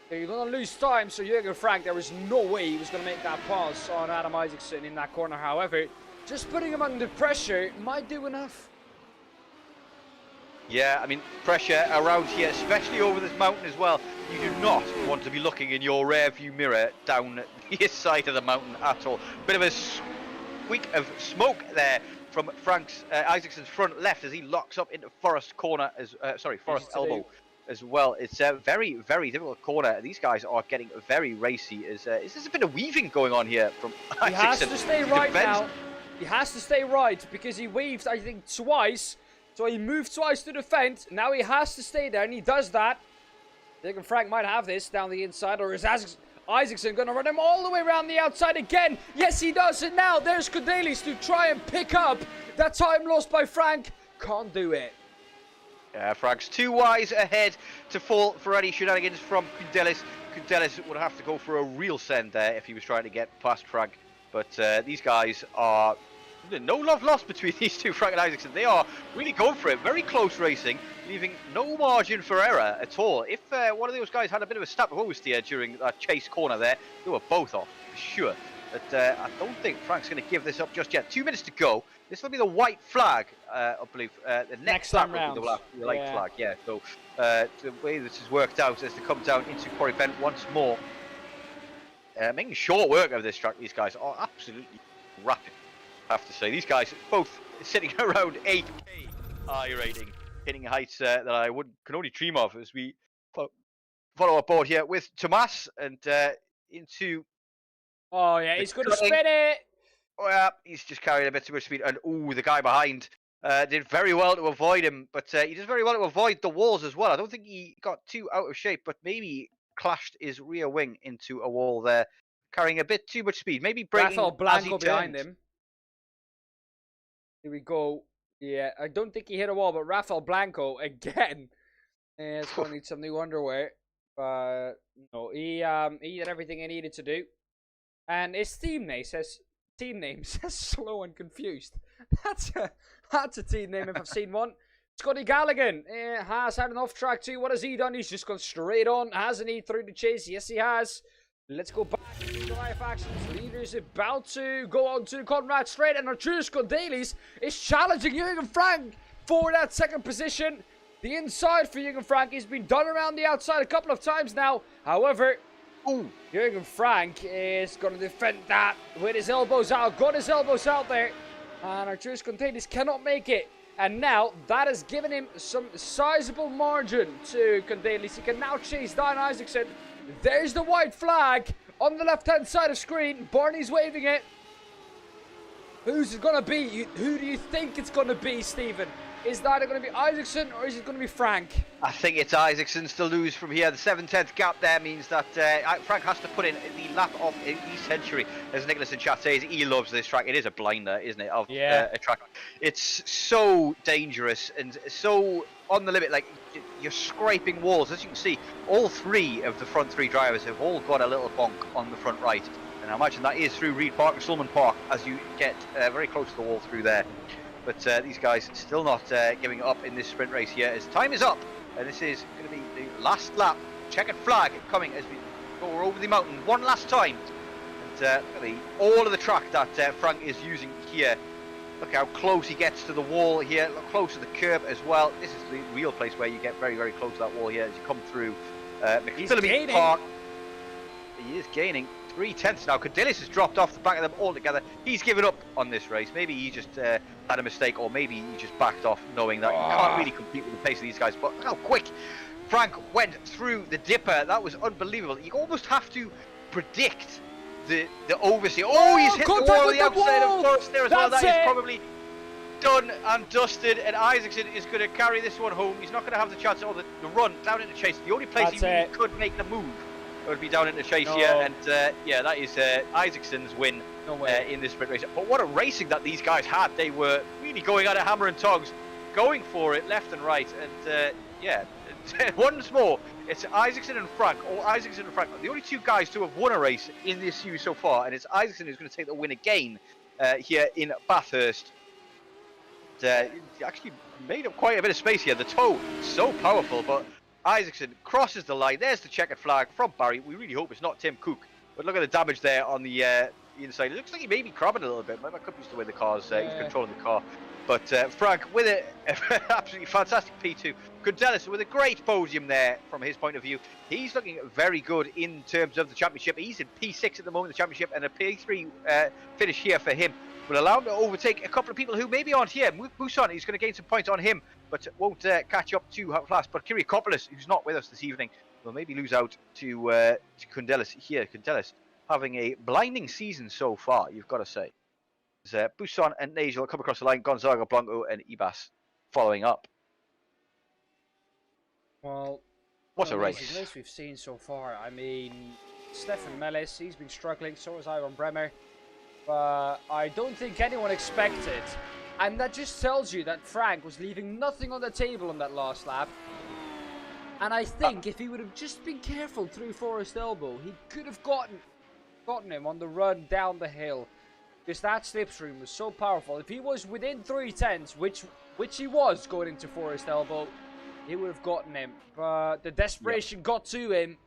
S7: you're going to lose time. So Jürgen Frank, there was no way he was going to make that pass on Adam Isaacson in that corner. However, just putting him under pressure might do enough.
S8: Yeah, I mean, pressure around here, especially over this mountain as well. You do not want to be looking in your rear view mirror down the side of the mountain at all. Bit of a squeak of smoke there from Isaacson's front left as he locks up into Forest corner, Forest elbow as well. It's a very, very difficult corner. These guys are getting very racy. Is there's a bit of weaving going on here from Isaacson.
S7: He has to stay right now. He has to stay right because he weaved, I think, twice. So he moved twice to defend. Now he has to stay there, and he does that. Jürgen Frank might have this down the inside, or is Isaacson going to run him all the way around the outside again? Yes, he does. And now there's Karabelas to try and pick up that time lost by Frank. Can't do it.
S8: Yeah, Frank's too wise ahead to fall for any shenanigans from Karabelas. Karabelas would have to go for a real send there if he was trying to get past Frank. But these guys are no love lost between these two, Frank and Isaacson. They are really going for it. Very close racing, leaving no margin for error at all. If one of those guys had a bit of a snap of oversteer during that chase corner there, they were both off, for sure. But I don't think Frank's going to give this up just yet. 2 minutes to go. This will be the white flag, I believe. The next lap will be the white flag. Yeah, so the way this has worked out is to come down into Quarry Bend once more. Making short work of this track. These guys are absolutely rapid, I have to say. These guys both sitting around 8K I rating, hitting heights that I can only dream of as we follow aboard here with Tomas and into...
S7: Oh, yeah, he's going to spin it.
S8: Oh, yeah, he's just carrying a bit too much speed. And, the guy behind did very well to avoid him. But he did very well to avoid the walls as well. I don't think he got too out of shape, but maybe clashed his rear wing into a wall there, carrying a bit too much speed. Maybe braking
S7: Rafael Blanco
S8: as he
S7: behind
S8: turned.
S7: him. Here we go. Yeah, I don't think he hit a wall, but Rafael Blanco again. It's going to need some new underwear. But no, he did everything he needed to do. And his team name says Slow and Confused. That's a team name if I've seen one. Scotty Galligan has had an off track too. What has he done? He's just gone straight on, hasn't he? Through the chase. Yes, he has. Let's go back to the live actions. Leader's about to go on to Conrad straight, and Arturus Karabelas is challenging Jürgen Frank for that second position. The inside for Jürgen Frank has been done around the outside a couple of times now. However, Jürgen Frank is going to defend that with his elbows out. Got his elbows out there, and Arturus Karabelas cannot make it. And now that has given him some sizable margin to Karabelas. He can now chase Daan Isaacson. There's the white flag on the left-hand side of screen. Barney's waving it. Who's it going to be? Who do you think it's going to be, Stephen? Is that going to be Isaacson or is it going to be Frank?
S8: I think it's Isaacson's to lose from here. The 7/10 gap there means that Frank has to put in the lap of the century. As Nicholas in chat says, he loves this track. It is a blinder, isn't it, of a track. It's so dangerous and so on the limit. Like, you're scraping walls. As you can see, all three of the front three drivers have all got a little bonk on the front right. And I imagine that is through Reed Park and Sulman Park as you get very close to the wall through there. But these guys still not giving up in this sprint race here as time is up. And this is going to be the last lap. Checkered flag coming as we go over the mountain one last time. And really all of the track that Frank is using here. Look how close he gets to the wall here. Look close to the curb as well. This is the real place where you get very, very close to that wall here as you come through McPhillamy Park. He is gaining. 3/10 now. Karabelas has dropped off the back of them altogether. He's given up on this race. Maybe he just had a mistake, or maybe he just backed off, knowing that you can't really compete with the pace of these guys. But how quick Frank went through the dipper. That was unbelievable. You almost have to predict the overseer. Oh, he's hit the wall on the outside of Forrest there as well. That is probably done and dusted, and Isaacson is going to carry this one home. He's not going to have the chance or the run down into chase. The only place he really could make the move would be down into chase here, and yeah, that is Isaacson's win in this sprint race. But what a racing that these guys had. They were really going at it hammer and tongs, going for it left and right, and yeah, once more, it's Isaacson and Frank, or Isaacson and Frank, the only two guys to have won a race in this series so far, and it's Isaacson who's going to take the win again here in Bathurst. Actually made up quite a bit of space here. The toe, so powerful, but Isaacson crosses the line. There's the checkered flag from Barry. We really hope it's not Tim Cook, but look at the damage there on the inside. It looks like he may be crabbing a little bit. That could be just the way the car's he's controlling the car. But Frank with an absolutely fantastic P2. Karabelas with a great podium there from his point of view. He's looking very good in terms of the championship. He's in P6 at the moment in the championship, and a P3 finish here for him will allow him to overtake a couple of people who maybe aren't here. Busan, he's going to gain some points on him, but won't catch up too fast. But Karabelas, who's not with us this evening, will maybe lose out to Karabelas here. Karabelas having a blinding season so far, you've got to say. Busan and Nigel come across the line, Gonzaga, Blanco and Ibas following up.
S7: Well,
S8: what a race.
S7: The race we've seen so far. I mean, Stefan Mellis, he's been struggling, so has Ivan Bremer. But I don't think anyone expected. And that just tells you that Frank was leaving nothing on the table on that last lap. And I think if he would have just been careful through Forest Elbow, he could have gotten him on the run down the hill. Because that slipstream was so powerful. If he was within 3/10, which he was going into Forest Elbow, he would have gotten him. But the desperation got to him.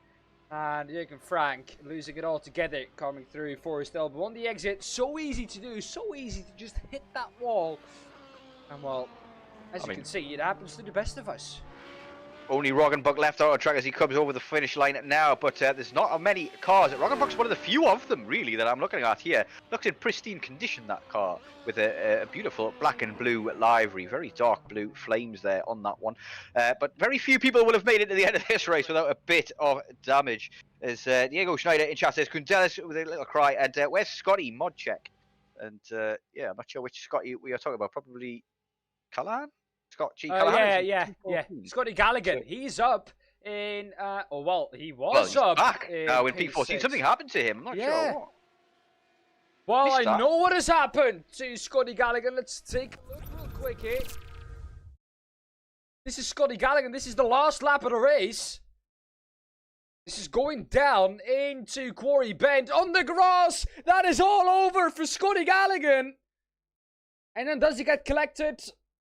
S7: And Jürgen Frank losing it all together, coming through Forest Elbow on the exit. So easy to do, so easy to just hit that wall. And well, as you can see, it happens to the best of us.
S8: Only Roggenbuck left out on track as he comes over the finish line now, but there's not many cars. Roggenbuck's one of the few of them, really, that I'm looking at here. Looks in pristine condition, that car, with a beautiful black and blue livery. Very dark blue flames there on that one. But very few people will have made it to the end of this race without a bit of damage. As Diego Schneider in chat says, Karabelas with a little cry, and where's Scotty Modcheck? And yeah, I'm not sure which Scotty we are talking about. Probably Callahan? Scott G. Callahan,
S7: yeah. Scotty Gallagher. He's up in. He was up.
S8: Back now in
S7: P14.
S8: P14. Something happened to him. I'm not sure what.
S7: Well, I know what has happened to Scotty Gallagher. Let's take a look real quick here. This is Scotty Gallagher. This is the last lap of the race. This is going down into Quarry Bend on the grass. That is all over for Scotty Gallagher. And then does he get collected?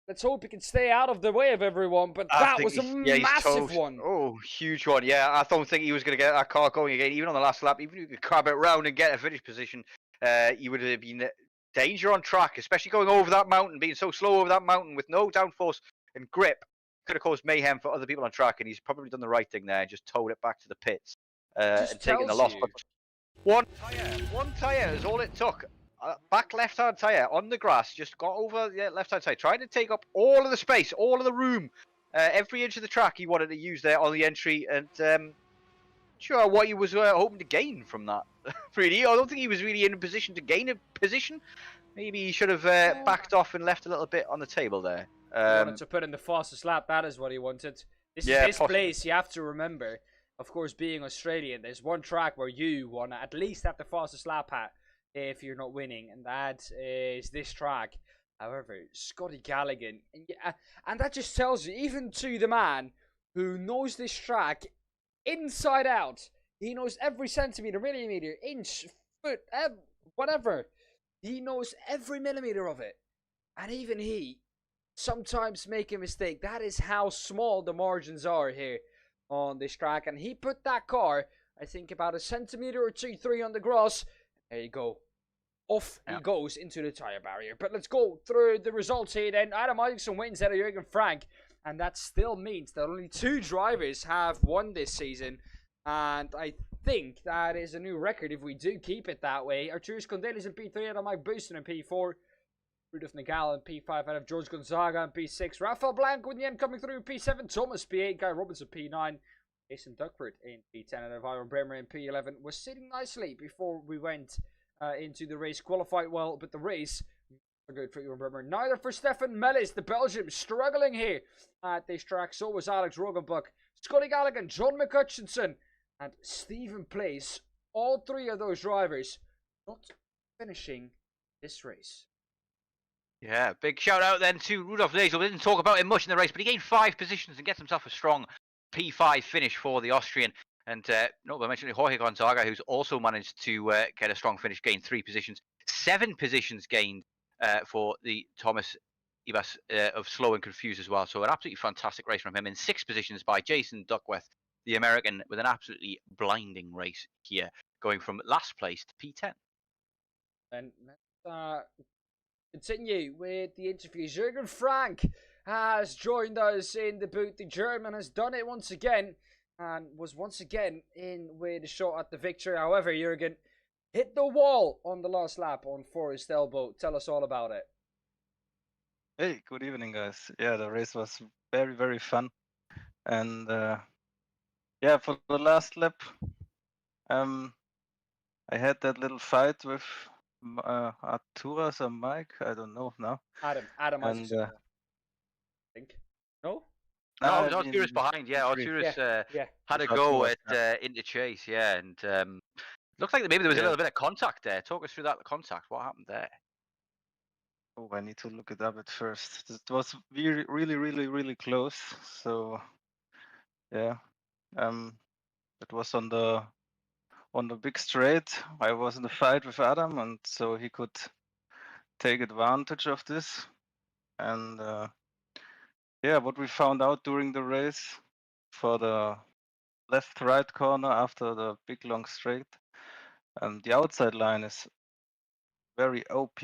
S7: Let's hope he can stay out of the way of everyone, but that was a massive one.
S8: Oh, huge one. Yeah, I don't think he was going to get that car going again, even on the last lap. Even if he could crab it round and get a finish position, he would have been danger on track, especially going over that mountain, being so slow over that mountain with no downforce and grip. Could have caused mayhem for other people on track, and he's probably done the right thing there and just towed it back to the pits and taken the loss. But one tyre is all it took. Back left-hand tyre on the grass, just got over the left-hand side, trying to take up all of the space, all of the room, every inch of the track he wanted to use there on the entry, and sure what he was hoping to gain from that. Really, I don't think he was really in a position to gain a position. Maybe he should have backed off and left a little bit on the table there.
S7: He wanted to put in the fastest lap, that is what he wanted. This is his place, you have to remember. Of course, being Australian, there's one track where you want to at least have the fastest lap at if you're not winning, and that is this track. However, Scotty Gallagher, and that just tells you, even to the man who knows this track inside out, he knows every centimeter, millimeter, inch, foot, whatever. He knows every millimeter of it, and even he sometimes make a mistake. That is how small the margins are here on this track, and he put that car, I think, about a centimeter or 2-3 on the grass. There you go. Off he goes into the tyre barrier. But let's go through the results here then. Adam Isaacson wins out of Jürgen Frank. And that still means that only 2 drivers have won this season. And I think that is a new record if we do keep it that way. Arturus Condelis in P3 out of Mike Booston in P4. Rudolf Nagal in P5 out of George Gonzaga in P6. Rafael Blanco in the end coming through in P7. Thomas P8. Guy Robinson P9. Jason Duckford in P10 out of Iron Bremer in P11. Was sitting nicely before we went into the race. Qualified well, but the race good for Iron Bremer. Neither for Stefan Mellis, the Belgian, struggling here at this track. So was Alex Rogenbuck, Scotty Gallagher, John McCutchinson, and Stephen Place. All three of those drivers not finishing this race.
S8: Yeah, big shout out then to Rudolf Nasel. We didn't talk about him much in the race, but he gained 5 positions and gets himself a strong P5 finish for the Austrian. And not mentioning Jorge Gonzaga, who's also managed to get a strong finish, gained 3 positions. 7 positions gained for the Thomas Ibas of Slow and Confused as well. So an absolutely fantastic race from him. In 6 positions by Jason Duckworth, the American, with an absolutely blinding race here, going from last place to P10.
S7: And let's continue with the interview. Jürgen Frank has joined us in the booth. The German has done it once again and was once again in with a shot at the victory. However, Jürgen hit the wall on the last lap on Forest Elbow. Tell us all about it.
S9: Hey, good evening, guys. Yeah, the race was very, very fun. And yeah, for the last lap, I had that little fight with Arturas or Mike. I don't know now.
S7: Adam,
S9: and,
S7: I think. No?
S8: No, Arturus behind. Yeah, Arturus had a go at into chase. Yeah, and looked like maybe there was a little bit of contact there. Talk us through that contact. What happened there?
S9: Oh, I need to look it up at first. It was really, really, really, really close. So yeah, it was on the big straight. I was in a fight with Adam, and so he could take advantage of this. And yeah, what we found out during the race for the left-right corner after the big long straight, the outside line is very OP.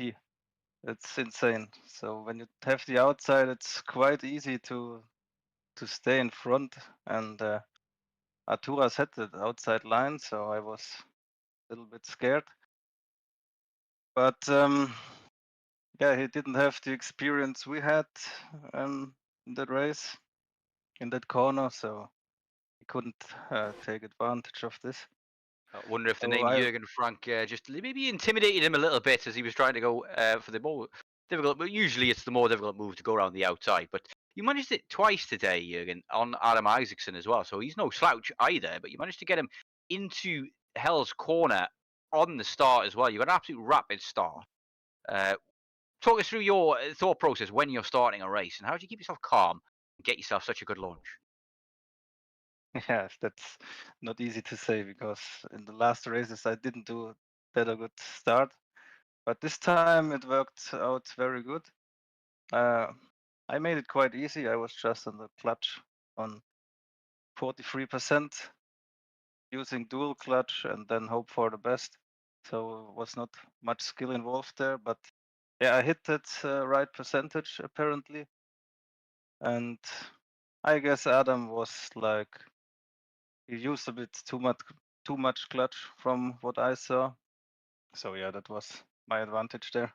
S9: It's insane. So when you have the outside, it's quite easy to stay in front. And Arturas had the outside line, so I was a little bit scared. But yeah, he didn't have the experience we had in that race, in that corner, so he couldn't take advantage of this.
S8: I wonder if the name Jürgen Frank just maybe intimidated him a little bit as he was trying to go for the more difficult. But usually it's the more difficult move to go around the outside. But you managed it twice today, Jürgen, on Adam Isaacson as well. So he's no slouch either. But you managed to get him into Hell's Corner on the start as well. You had an absolute rapid start. Talk us through your thought process when you're starting a race, and how do you keep yourself calm and get yourself such a good launch?
S9: Yes, that's not easy to say because in the last races I didn't do that a good start, but this time it worked out very good. I made it quite easy. I was just on the clutch on 43%, using dual clutch and then hope for the best. So was not much skill involved there, but yeah, I hit that right percentage apparently. And I guess Adam was like, he used a bit too much clutch from what I saw. So yeah, that was my advantage there.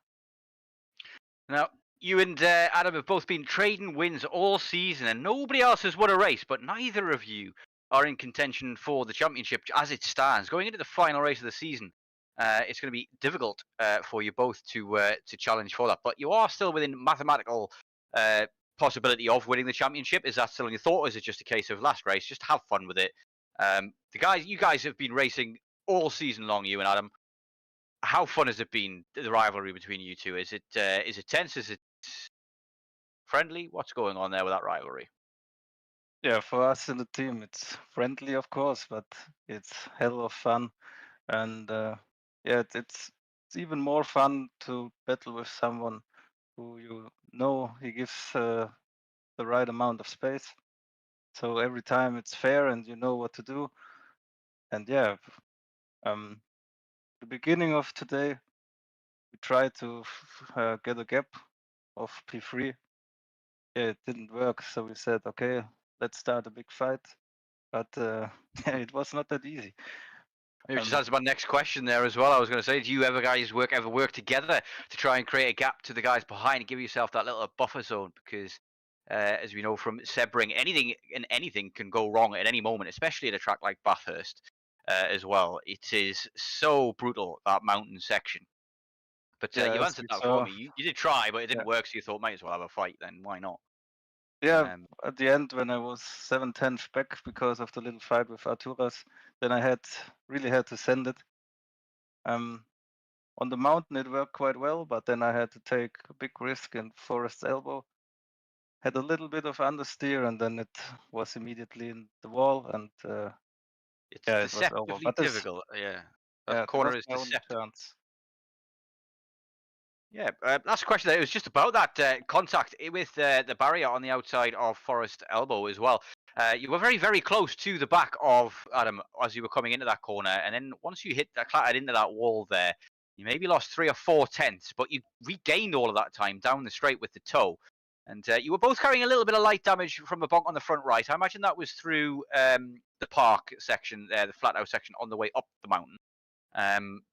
S8: Now, you and Adam have both been trading wins all season, and nobody else has won a race, but neither of you are in contention for the championship as it stands. Going into the final race of the season, it's going to be difficult for you both to challenge for that, but you are still within mathematical possibility of winning the championship. Is that still in your thought, or is it just a case of last race, just have fun with it? You guys have been racing all season long, you and Adam. How fun has it been, the rivalry between you two? Is it tense? Is it friendly? What's going on there with that rivalry?
S9: Yeah, for us in the team, it's friendly, of course, but it's hell of fun. And yeah, it's even more fun to battle with someone who you know he gives the right amount of space. So every time it's fair and you know what to do. And yeah, the beginning of today, we tried to get a gap of P3. Yeah, it didn't work. So we said, okay, let's start a big fight. but yeah, it was not that easy.
S8: Maybe just answer my next question there as well. I was going to say, do you ever work together to try and create a gap to the guys behind and give yourself that little buffer zone? Because as we know from Sebring, anything can go wrong at any moment, especially at a track like Bathurst as well. It is so brutal, that mountain section. But
S9: Yeah,
S8: you
S9: as
S8: answered
S9: we
S8: that
S9: saw,
S8: for me. You did try, but it didn't
S9: yeah,
S8: work, so you thought, might as well have a fight then. Why not?
S9: yeah. At the end, when I was 7/10 back because of the little fight with Arturas, then I really had to send it. On the mountain, it worked quite well, but then I had to take a big risk in Forest's Elbow. Had a little bit of understeer, and then it was immediately in the wall, and
S8: It's
S9: yeah, it was over.
S8: deceptively
S9: But
S8: difficult. Yeah, that
S9: yeah, it
S8: corner
S9: was
S8: is
S9: my only
S8: deceptive.
S9: chance.
S8: Yeah, last question there. It was just about that contact with the barrier on the outside of Forest Elbow as well. You were very, very close to the back of Adam as you were coming into that corner, and then once you clattered into that wall there, you maybe lost 3 or 4 tenths, but you regained all of that time down the straight with the toe. And you were both carrying a little bit of light damage from a bonk on the front right. I imagine that was through the park section, the flat out section on the way up the mountain.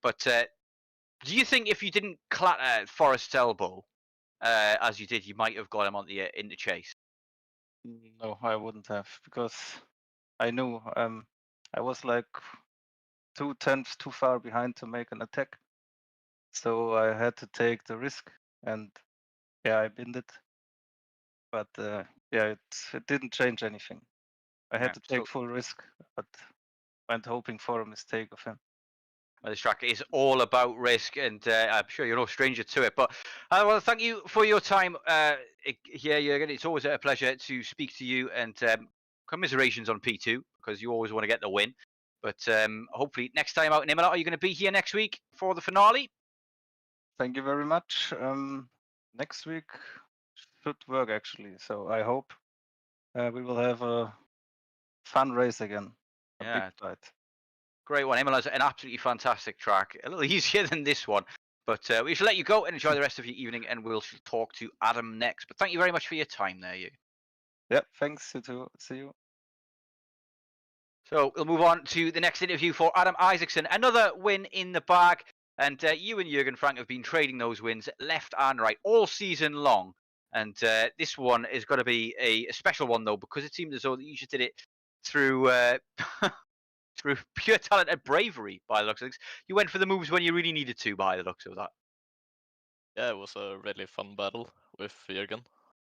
S8: But do you think if you didn't clatter Forest's Elbow as you did, you might have got him on the into chase?
S9: No, I wouldn't have, because I knew I was like 2 tenths too far behind to make an attack. So I had to take the risk, and yeah, I binned it. But yeah, it didn't change anything. I had to take full risk, but went hoping for a mistake of him.
S8: This track is all about risk, and I'm sure you're no stranger to it. But I want to thank you for your time here, Jürgen. It's always a pleasure to speak to you, and commiserations on P2, because you always want to get the win. But hopefully next time out in Imola, are you going to be here next week for the finale?
S9: Thank you very much. Next week should work, actually. So I hope we will have a fun race again. A big fight.
S8: Great one. Imola's an absolutely fantastic track. A little easier than this one. But we shall let you go and enjoy the rest of your evening, and we'll talk to Adam next. But thank you very much for your time there, you.
S9: Yeah, thanks, you too. See you.
S8: So we'll move on to the next interview for Adam Isaacson. Another win in the bag. And you and Jürgen Frank have been trading those wins left and right all season long. And this one is going to be a special one, though, because it seemed as though you just did it through through pure talent and bravery, by the looks of things. You went for the moves when you really needed to, by the looks of that.
S10: Yeah, it was a really fun battle with Jürgen.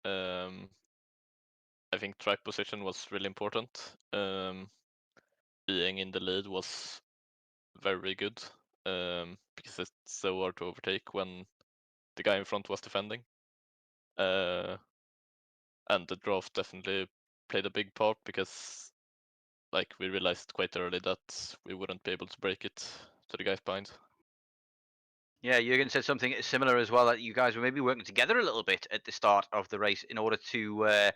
S10: I think track position was really important. Being in the lead was very good, because it's so hard to overtake when the guy in front was defending. And the draft definitely played a big part, because like we realized quite early that we wouldn't be able to break it to the guys behind.
S8: Yeah, Jürgen said something similar as well, that you guys were maybe working together a little bit at the start of the race in order to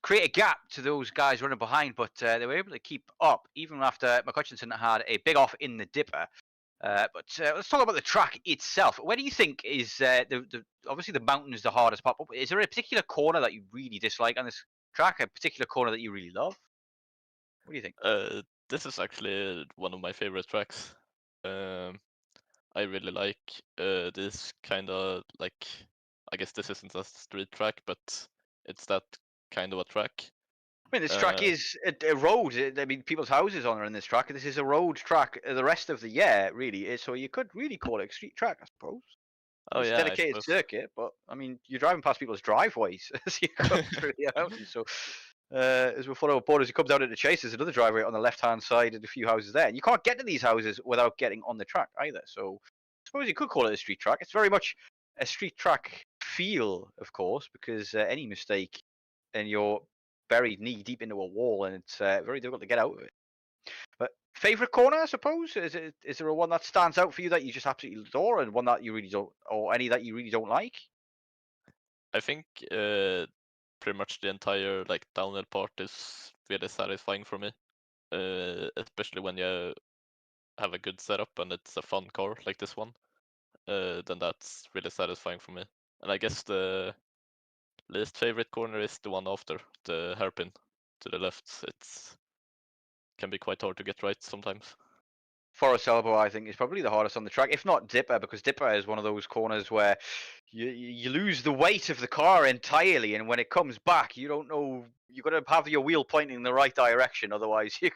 S8: create a gap to those guys running behind, but they were able to keep up even after McCutcheon had a big off in the dipper. But let's talk about the track itself. Where do you think is obviously the mountain is the hardest part, but is there a particular corner that you really dislike on this track? A particular corner that you really love? What do you think?
S10: This is actually one of my favorite tracks. I really like this kind of, like, I guess this isn't a street track, but it's that kind of a track.
S8: I mean, this track is a road. I mean, people's houses are on this track. This is a road track the rest of the year, really. So you could really call it a street track, I suppose.
S10: Oh,
S8: it's
S10: yeah,
S8: a dedicated circuit, but I mean, you're driving past people's driveways as you go through the houses. So as we follow up as you come down into Chase, there's another driveway on the left-hand side and a few houses there. And you can't get to these houses without getting on the track either. So I suppose you could call it a street track. It's very much a street track feel, of course, because any mistake and you're buried knee deep into a wall, and it's very difficult to get out of it. But favorite corner, I suppose, is there a one that stands out for you that you just absolutely adore, and one that you really don't, or any that you really don't like?
S10: I think pretty much the entire like downhill part is really satisfying for me, especially when you have a good setup and it's a fun car like this one. Then that's really satisfying for me. And I guess the least favorite corner is the one after, the hairpin. to the left, it's can be quite hard to get right sometimes.
S8: Forest Elbow, I think, is probably the hardest on the track, if not Dipper, because Dipper is one of those corners where you lose the weight of the car entirely, and when it comes back, you don't know. You've got to have your wheel pointing in the right direction, otherwise you're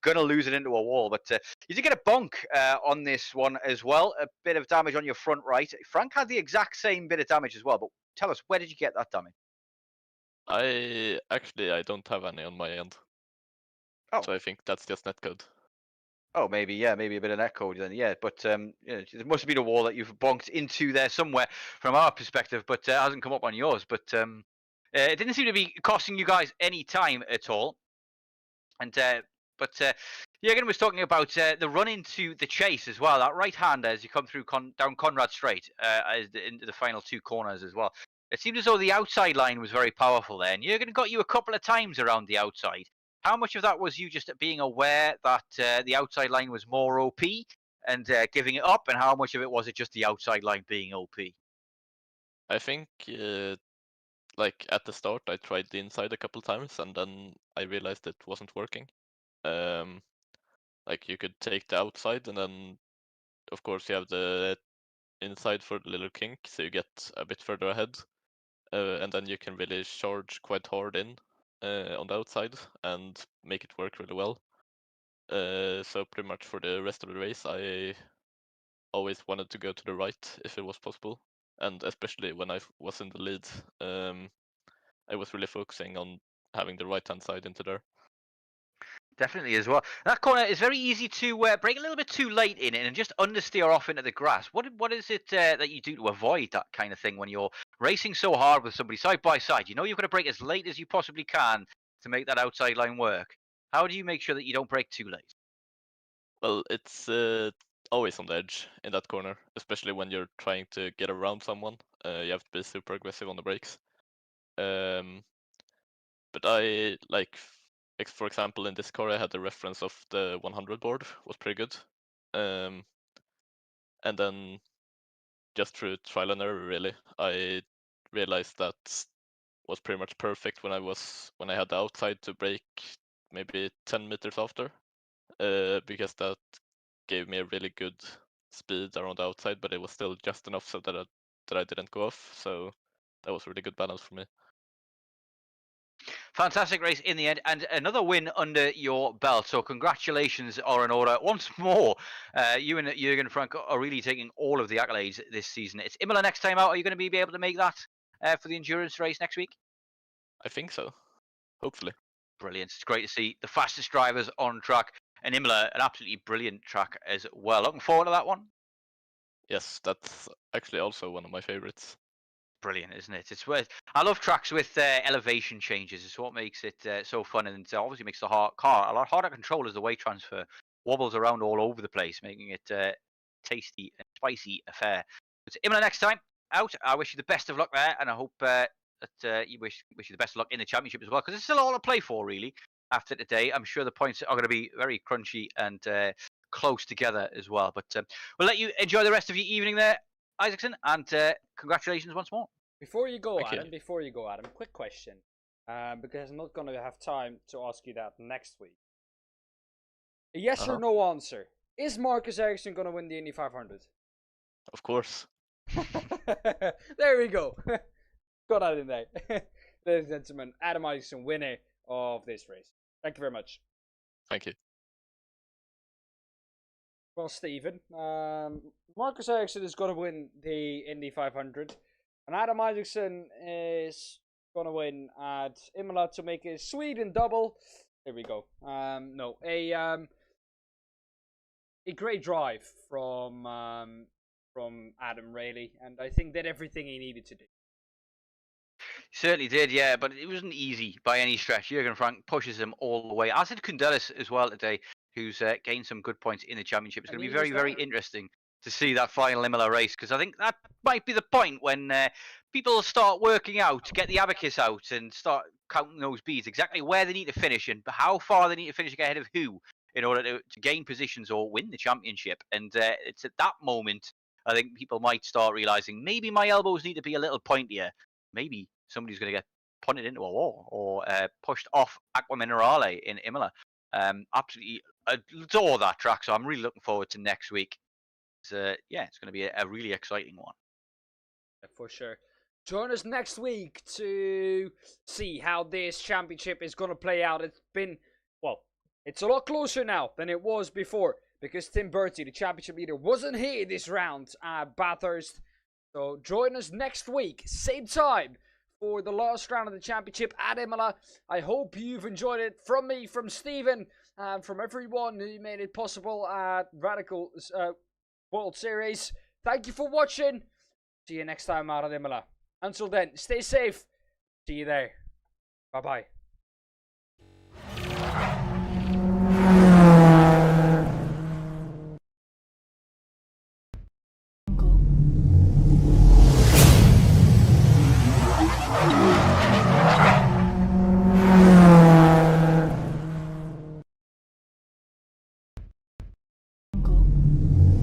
S8: gonna lose it into a wall. But you did get a bonk on this one as well, a bit of damage on your front right. Frank had the exact same bit of damage as well, but tell us, where did you get that damage?
S10: I don't have any on my end.
S8: Oh.
S10: So I think that's just netcode.
S8: Oh, maybe a bit of netcode then, yeah. But it must have been a wall that you've bonked into there somewhere from our perspective, but it hasn't come up on yours. But it didn't seem to be costing you guys any time at all. And Jürgen was talking about the run into the chase as well. That right hand as you come through down Conrad Straight into the final two corners as well. It seemed as though the outside line was very powerful there, and Jürgen got you a couple of times around the outside. How much of that was you just being aware that the outside line was more OP and giving it up, and how much of it was it just the outside line being OP?
S10: I think, like at the start, I tried the inside a couple times, and then I realized it wasn't working. Like you could take the outside, and then of course you have the inside for the little kink, so you get a bit further ahead, and then you can really charge quite hard in on the outside and make it work really well. So pretty much for the rest of the race, I always wanted to go to the right if it was possible, and especially when I was in the lead, I was really focusing on having the right-hand side into there.
S8: Definitely as well. That corner is very easy to brake a little bit too late in it and just understeer off into the grass. What is it that you do to avoid that kind of thing when you're racing so hard with somebody side by side? You know you've got to brake as late as you possibly can to make that outside line work. How do you make sure that you don't brake too late?
S10: Well, it's always on the edge in that corner, especially when you're trying to get around someone. You have to be super aggressive on the brakes. But I like, for example, in this car, I had the reference of the 100 board was pretty good, and then just through trial and error, really, I realized that was pretty much perfect when I had the outside to brake maybe 10 meters after, because that gave me a really good speed around the outside, but it was still just enough so that I didn't go off. So that was a really good balance for me.
S8: Fantastic race in the end, and another win under your belt. So congratulations are in order once more. You and Jürgen Frank are really taking all of the accolades this season. It's Imola next time out. Are you going to be able to make that for the endurance race next week?
S10: I think so. Hopefully.
S8: Brilliant. It's great to see the fastest drivers on track. And Imola, an absolutely brilliant track as well. Looking forward to that one.
S10: Yes, that's actually also one of my favorites.
S8: Brilliant, isn't it? I love tracks with elevation changes. It's what makes it so fun, and it obviously makes the car a lot harder to control as the weight transfer wobbles around all over the place, making it a tasty and spicy affair. But Imola next time out. I wish you the best of luck there, and I hope that you wish you the best of luck in the championship as well, because it's still all to play for, really. After today, I'm sure the points are going to be very crunchy and close together as well. But we'll let you enjoy the rest of your evening there, Isaacson, and congratulations once more.
S7: Before you go, Adam, quick question, because I'm not going to have time to ask you that next week. A yes or no answer. Is Marcus Ericsson going to win the Indy 500?
S10: Of course.
S7: There we go. Got that in there. Ladies and gentlemen, Adam Isaacson, winner of this race. Thank you very much.
S10: Thank you.
S7: Well, Stephen, Marcus Ericsson is going to win the Indy 500, and Adam Isaacson is going to win at Imola to make a Sweden double. There we go. A great drive from Adam, really, and I think did everything he needed to do.
S8: Certainly did, yeah, but it wasn't easy by any stretch. Jürgen Frank pushes him all the way, as did Kundelis as well today, who's gained some good points in the championship. It's going to be very, very interesting to see that final Imola race, because I think that might be the point when people start working out, get the abacus out and start counting those beads, exactly where they need to finish and how far they need to finish to get ahead of who in order to gain positions or win the championship. And it's at that moment, I think people might start realizing maybe my elbows need to be a little pointier. Maybe somebody's going to get punted into a wall or pushed off Acqua Minerale in Imola. Absolutely adore that track, so I'm really looking forward to next week. So, yeah, it's going to be a really exciting one.
S7: For sure. Join us next week to see how this championship is going to play out. It's been, well, it's a lot closer now than it was before because Tim Bertie, the championship leader, wasn't here this round at Bathurst. So join us next week, same time, for the last round of the championship at Imola. I hope you've enjoyed it. From me, from Stephen, and from everyone who made it possible at Radical World Series. Thank you for watching. See you next time out at Imola. Until then, stay safe. See you there. Bye-bye.